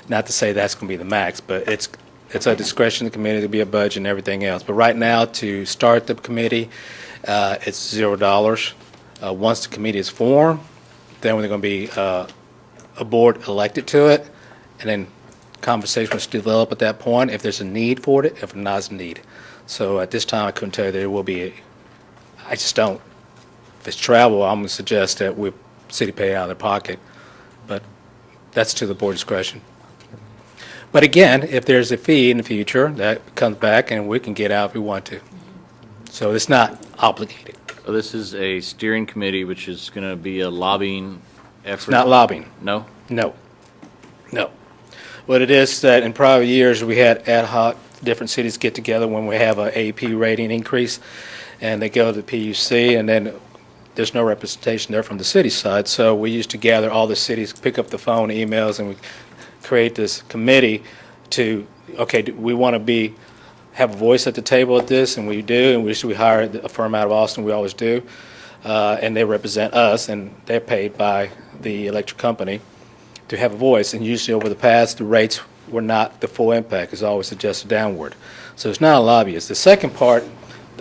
Not to say that's going to be the max, but it's a discretion of the committee to be a budget and everything else. But right now, to start the committee, it's $0. Once the committee is formed, then there's going to be a board elected to it, and then conversation was developed at that point if there's a need for it, if not, a need. So at this time, I couldn't tell you there will be I just don't. If it's travel, I'm going to suggest that we city pay out of their pocket, but that's to the board discretion. But again, if there's a fee in the future, that comes back and we can get out if we want to. So it's not obligated. So this is a steering committee, which is going to be a lobbying effort? It's not lobbying. No? No. No. What it is that in prior years, we had ad hoc, different cities get together when we have an AP rating increase, and they go to the PUC, and then there's no representation there from the city side. So we used to gather all the cities, pick up the phone, emails, and we create this committee to, okay, do we want to have a voice at the table at this, and we do, and we hire a firm out of Austin, we always do, and they represent us, and they're paid by the electric company to have a voice. And usually over the past, the rates were not the full impact. It's always adjusted downward. So it's not a lobbyist. The second part,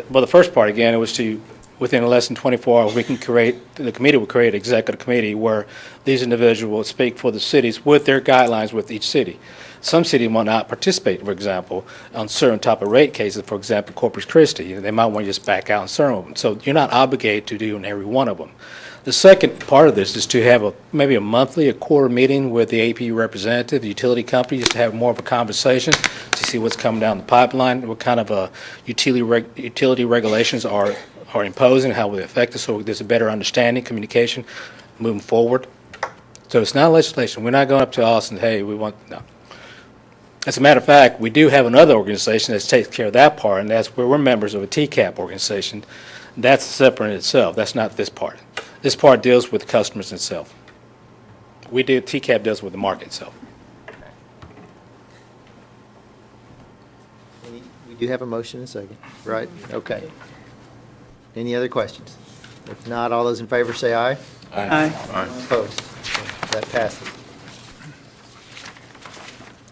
well, the first part, again, it was to, within less than 24 hours, the committee would create an executive committee where these individuals would speak for the cities with their guidelines with each city. Some cities will not participate, for example, on certain type of rate cases, for example, Corpus Christi. They might want to just back out on certain of them. So you're not obligated to do in every one of them. The second part of this is to have maybe a monthly, a quarter meeting with the AP representative, the utility company, just to have more of a conversation to see what's coming down the pipeline, what kind of utility regulations are imposing, how will they affect us, so there's a better understanding, communication moving forward. So it's not legislation. We're not going up to Austin, hey, we want, no. As a matter of fact, we do have another organization that takes care of that part, and that's where we're members of a TCAP organization. That's separate in itself. That's not this part. This part deals with the customers itself. TCAP deals with the market itself. We do have a motion and a second, right? Okay. Any other questions? If not, all those in favor say aye. Aye. Opposed? That passes.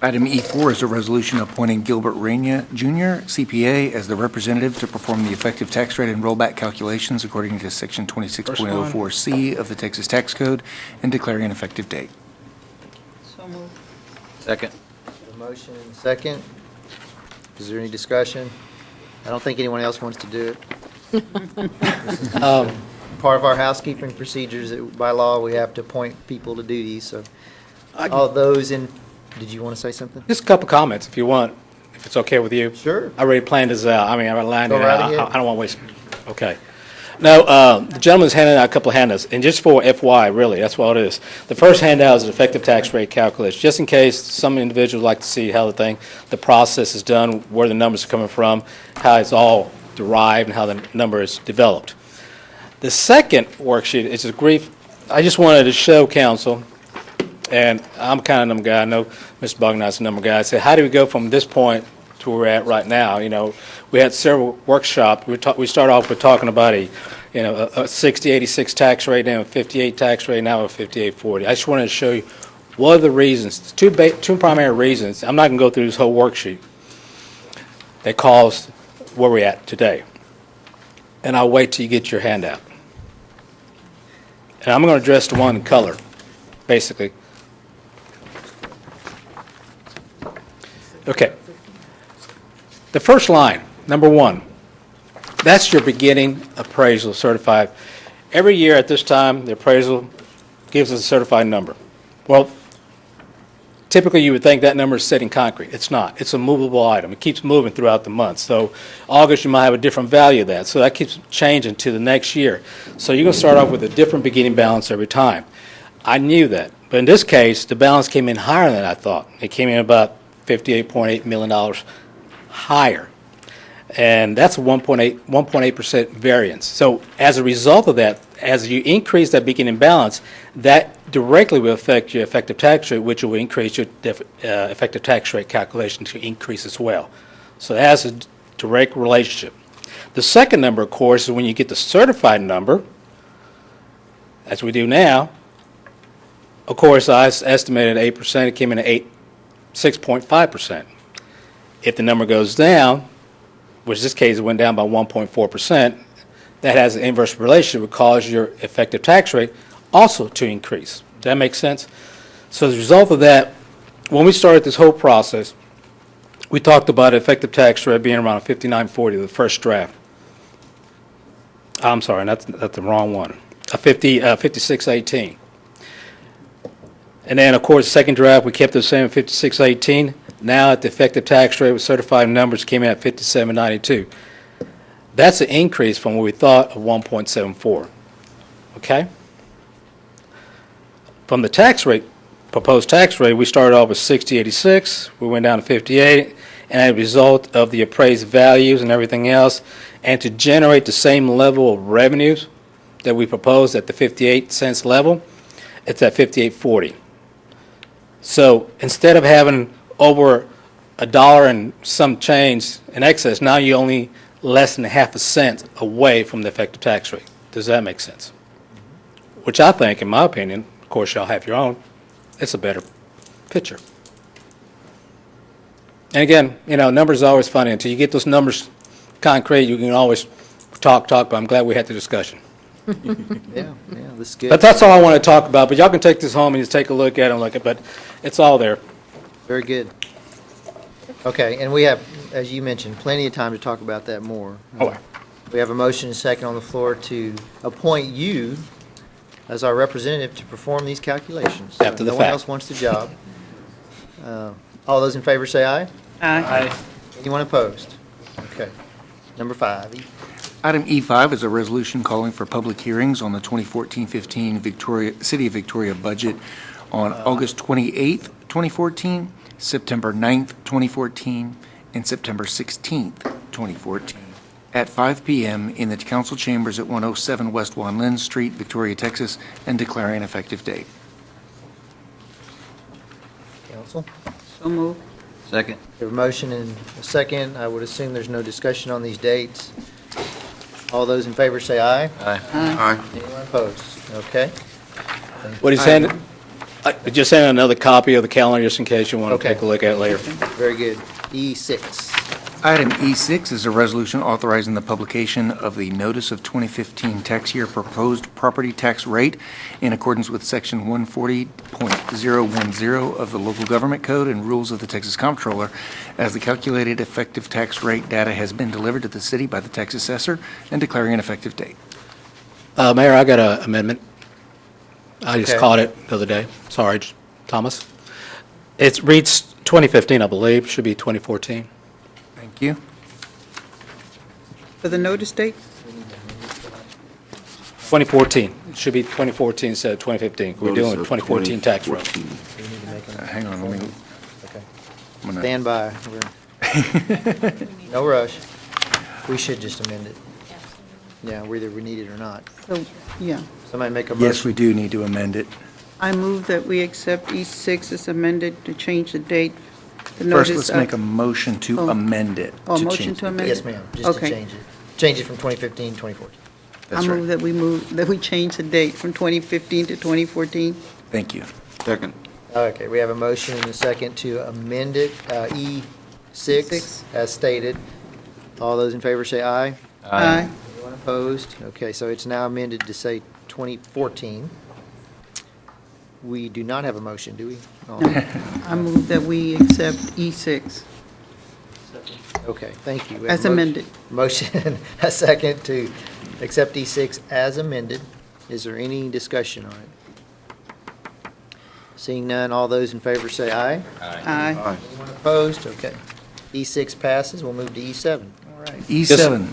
Item E4 is a resolution appointing Gilbert Reyna, Jr., CPA, as the representative to perform the effective tax rate and rollback calculations according to Section 26.04C of the Texas Tax Code and declaring an effective date. So moved. Second. A motion and a second. Is there any discussion? I don't think anyone else wants to do it. Part of our housekeeping procedures, by law, we have to appoint people to do these, so all those in, did you want to say something? Just a couple comments, if you want, if it's okay with you. Sure. I already planned this out. I mean, I lined it Go right out. ahead. I don't want to waste, okay. Now, the gentleman's handing out a couple of handouts, and just for FY, really, that's what it is. The first handout is an effective tax rate calculation, just in case some individuals like to see how the process is done, where the numbers are coming from, how it's all derived, and how the number is developed. The second worksheet is a brief I just wanted to show council, and I'm kind of a number guy, I know Mr. Bognon's a number guy, I said, how do we go from this point to where we're at right now? You know, we had several workshops, we start off with talking about a 60-86 tax rate, then a 58 tax rate, now a 58-40. I just wanted to show you what are the reasons, two primary reasons, I'm not going to go through this whole worksheet, that caused where we're at today. And I'll wait till you get your handout. And I'm going to address the one in color, basically. Okay. The first line, number 1, that's your beginning appraisal certified. Every year at this time, the appraisal gives us a certified number. Well, typically you would think that number is set in concrete. It's not. It's a movable item. It keeps moving throughout the month. So August, you might have a different value of that. So that keeps changing to the next year. So you're going to start off with a different beginning balance every time. I knew that. But in this case, the balance came in higher than I thought. It came in about $58.8 million higher. And that's a 1.8% variance. So as a result of that, as you increase that beginning balance, that directly will affect your effective tax rate, which will increase your effective tax rate calculation to increase as well. So it has a direct relationship. The second number, of course, is when you get the certified number, as we do now. Of course, I estimated 8%. It came in at 6.5%. If the number goes down, which in this case it went down by 1.4%, that has an inverse relationship, would cause your effective tax rate also to increase. Does that make sense? So as a result of that, when we started this whole process, we talked about effective tax rate being around 59.40, the first draft. I'm sorry, that's the wrong one. 56.18. And then, of course, second draft, we kept the same 56.18. Now, at the effective tax rate with certified numbers came in at 57.92. That's an increase from what we thought of 1.74. Okay? From the tax rate, proposed tax rate, we started off with 60.86. We went down to 58. And as a result of the appraised values and everything else, and to generate the same level of revenues that we proposed at the 58 cents level, it's at 58.40. So instead of having over $1 and some change in excess, now you're only less than half a cent away from the effective tax rate. Does that make sense? Which I think, in my opinion, of course y'all have your own, it's a better picture. And again, you know, numbers are always funny. Until you get those numbers concrete, you can always talk, but I'm glad we had the discussion. Yeah, this is good. But that's all I want to talk about. But y'all can take this home and just take a look at it, but it's all there. Very good. Okay, and we have, as you mentioned, plenty of time to talk about that more. Oh. We have a motion and a second on the floor to appoint you as our representative to perform these calculations. After the No one fact. else wants the job. All those in favor say aye. Aye. Anyone opposed? Okay. Number 5. Item E5 is a resolution calling for public hearings on the 2014-15 City of Victoria budget on August 28th, 2014, September 9th, 2014, and September 16th, 2014, at 5 p.m. in the council chambers at 107 West Juan Lynn Street, Victoria, Texas, and declaring an effective date. Council? So moved. Second. We have a motion and a second. I would assume there's no discussion on these dates. All those in favor say aye. Aye. Aye. Anyone opposed? Okay. What he's saying, just send another copy of the calendar just in case you want to Okay. take a look at it later. Very good. E6. Item E6 is a resolution authorizing the publication of the Notice of 2015 Tax Year Proposed Property Tax Rate in accordance with Section 140.010 of the Local Government Code and rules of the Texas Comptroller, as the calculated effective tax rate data has been delivered to the city by the tax assessor, and declaring an effective date. Mayor, I got an amendment. I just Okay. caught it the other day. Sorry, Thomas. It reads 2015, I believe. Should be 2014. Thank you. For the notice date? 2014. It should be 2014 instead of 2015. We're doing 2014 tax rate. Hang on, let me. Okay. I'm gonna- Stand by. No rush. We should just amend it. Yeah, whether we need it or not. So, yeah, Somebody make a motion? Yes, we do need to amend it. I move that we accept E6 as amended to change the date. The First, notice let's of- make a motion to Oh. amend it. Oh, to motion change to the amend date. Yes, ma'am, just to Okay. change it. Change it from 2015 to 2014. That's I right. move that we change the date from 2015 to 2014. Thank you. Second. Okay, we have a motion and a second to amend it, E6, as stated. All those in favor say aye. Aye. Anyone opposed? Okay, so it's now amended to say 2014. We do not have a motion, do we? Oh, I move that we accept E6 Okay, thank you. We have as a amended. Motion, a second to accept E6 as amended. Is there any discussion on it? Seeing none, all those in favor say aye. Aye. Anyone opposed? Okay. E6 passes, we'll move to E7. All right. E7.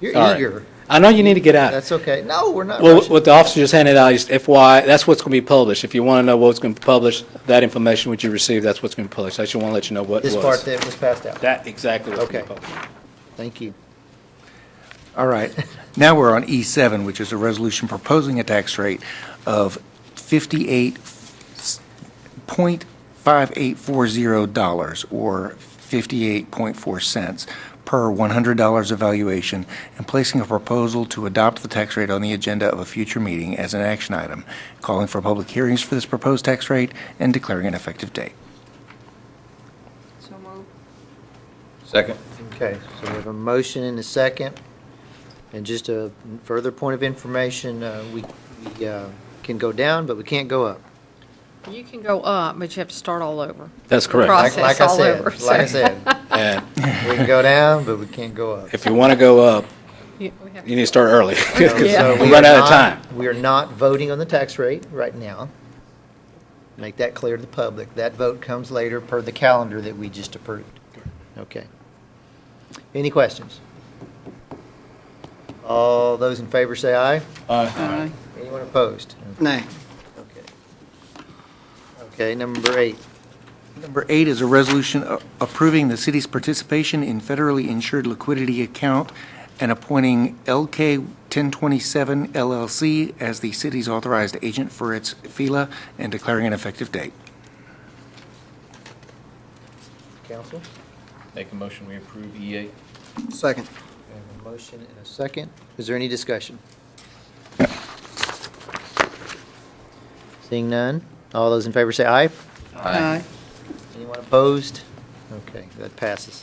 You're Sorry. eager. I know you need to get out. That's okay. No, we're not Well, rushing. what the officer just handed out, just FYI, that's what's going to be published. If you want to know what's going to be published, that information which you received, that's what's going to be published. I just want to let you know what it This was. part that was passed out. That, exactly what's going to Okay. be published. Thank you. All right. Now we're on E7, which is a resolution proposing a tax rate of $58.5840 or 58.4 cents per $100 of valuation, and placing a proposal to adopt the tax rate on the agenda of a future meeting as an action item, calling for public hearings for this proposed tax rate, and declaring an effective date. So moved. Second. Okay, so we have a motion and a second. And just a further point of information, we can go down, but we can't go up. You can go up, but you have to start all over. That's correct. Process Like I all said, over, like I so- said, And we can go down, but we can't go up. if you want to go up, Yeah, we have you need to start early. So We we run are out of not- time. We are not voting on the tax rate right now. Make that clear to the public. That vote comes later per the calendar that we just approved. Okay. Any questions? All those in favor say aye. Aye. Anyone opposed? Nay. Okay. Okay, number 8. Number 8 is a resolution approving the city's participation in federally insured liquidity account and appointing LK 1027 LLC as the city's authorized agent for its FILA and declaring an effective date. Council? Make a motion, we approve E8. Second. We have a motion and a second. Is there any discussion? Seeing none, all those in favor say aye. Aye. Anyone opposed? Okay, that passes.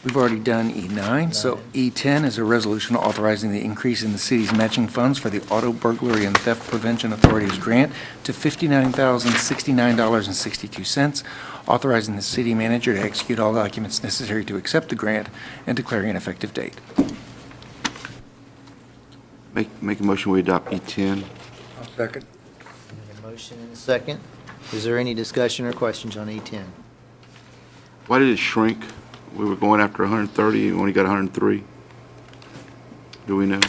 We've already done E9, so E10 is a resolution authorizing the increase in the city's matching funds for the Auto Burglary and Theft Prevention Authority's grant to $59,069.62, authorizing the city manager to execute all documents necessary to accept the grant and declaring an effective date. Make a motion, we adopt E10. I'll second. We have a motion and a second. Is there any discussion or questions on E10? Why did it shrink? We were going after 130, and we only got 103. Do we know?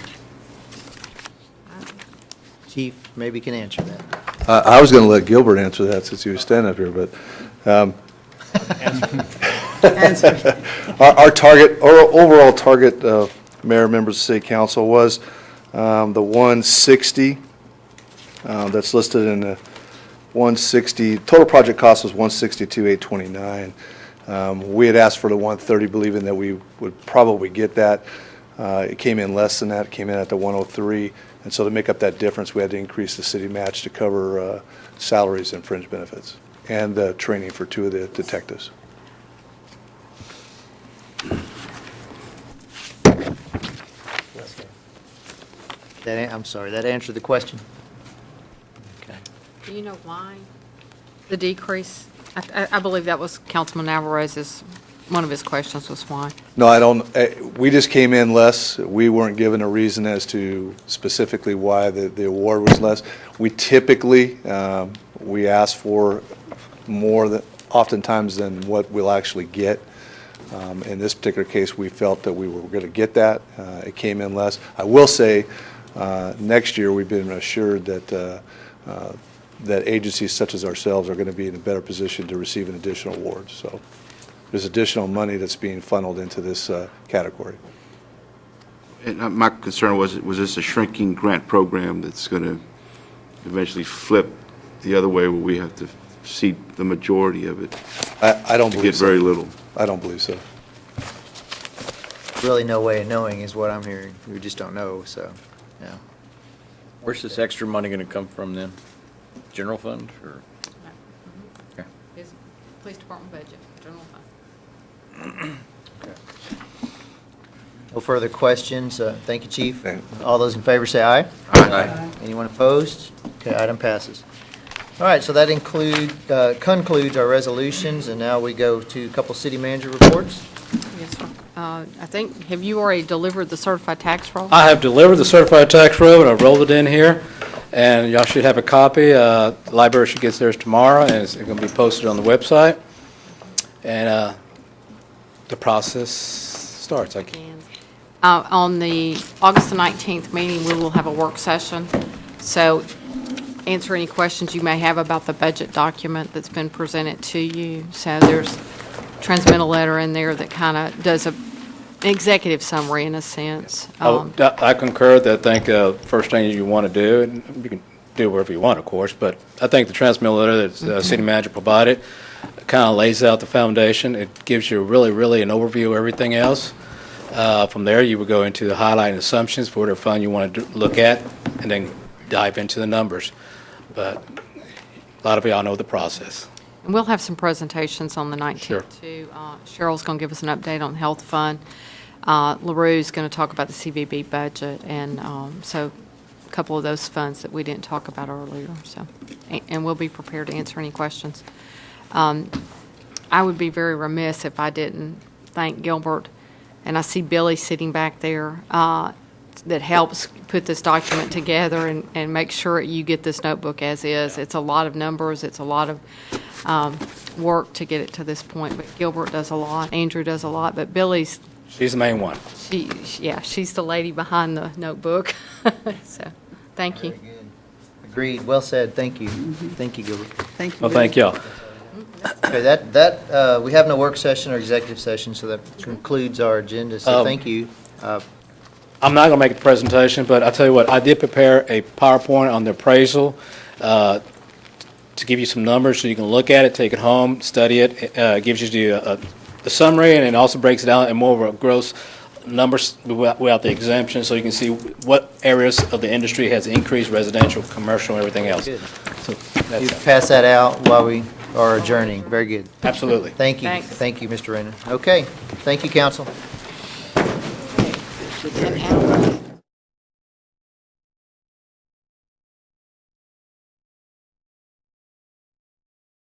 Chief maybe can answer that. I was going to let Gilbert answer that since he was standing up here, but our target, our overall target, Mayor, members of City Council, was the 160. That's listed in the 160. Total project cost was 162,829. We had asked for the 130, believing that we would probably get that. It came in less than that, came in at the 103. And so to make up that difference, we had to increase the city match to cover salaries and fringe benefits and the training for 2 of the detectives. I'm sorry, that answered the question? Okay. Do you know why the decrease? I believe that was Councilman Alvarez's, one of his questions was why. No, I don't, we just came in less. We weren't given a reason as to specifically why the award was less. We typically, we ask for more oftentimes than what we'll actually get. In this particular case, we felt that we were going to get that. It came in less. I will say, next year, we've been assured that that agencies such as ourselves are going to be in a better position to receive an additional award. So there's additional money that's being funneled into this category. And my concern was this a shrinking grant program that's going to eventually flip the other way where we have to see the majority of it? I don't To believe get so. very little. I don't believe so. Really no way of knowing is what I'm hearing. We just don't know, so, yeah. Where's this extra money going to come from then? General fund or? Okay. His police department budget, general fund. No further questions. Thank you, Chief. All those in favor say aye. Aye. Anyone opposed? Okay, item passes. All right, so that concludes our resolutions, and now we go to a couple city manager reports. Yes, sir. I think, have you already delivered the certified tax roll? I have delivered the certified tax roll, and I rolled it in here, and y'all should have a copy. The library should get theirs tomorrow, and it's going to be posted on the website. And the process starts. On the August the 19th meeting, we will have a work session. So answer any questions you may have about the budget document that's been presented to you. So there's transmittal letter in there that kind of does an executive summary in a sense. I concur that I think first thing you want to do, and you can do whatever you want, of course, but I think the transmittal letter that the city manager provided kind of lays out the foundation. It gives you really an overview of everything else. From there, you would go into the highlighting assumptions for whatever fund you want to look at, and then dive into the numbers. But a lot of y'all know the process. And we'll have some presentations on the 19th, Sure. too. Cheryl's going to give us an update on the health fund. LaRue's going to talk about the CVB budget, and so a couple of those funds that we didn't talk about earlier. So, and we'll be prepared to answer any questions. I would be very remiss if I didn't thank Gilbert, and I see Billy sitting back there, that helps put this document together and make sure you get this notebook as is. It's a lot of numbers. It's a lot of work to get it to this point. But Gilbert does a lot. Andrew does a lot. But Billy's... She's the main one. She's the lady behind the notebook. So, thank you. Agreed. Well said. Thank you. Thank you, Gilbert. Thank you. Well, thank y'all. Okay, we have no work session or executive session, so that concludes our agenda. So thank you. I'm not going to make a presentation, but I'll tell you what, I did prepare a PowerPoint on the appraisal to give you some numbers so you can look at it, take it home, study it. It gives you the summary, and it also breaks it down in more of a gross numbers without the exemption, so you can see what areas of the industry has increased, residential, commercial, and everything else. Good. So You that's pass that out while we are adjourning. Very good. Absolutely. Thank you. Thanks. Thank you, Mr. Rayner. Okay. Thank you, council. And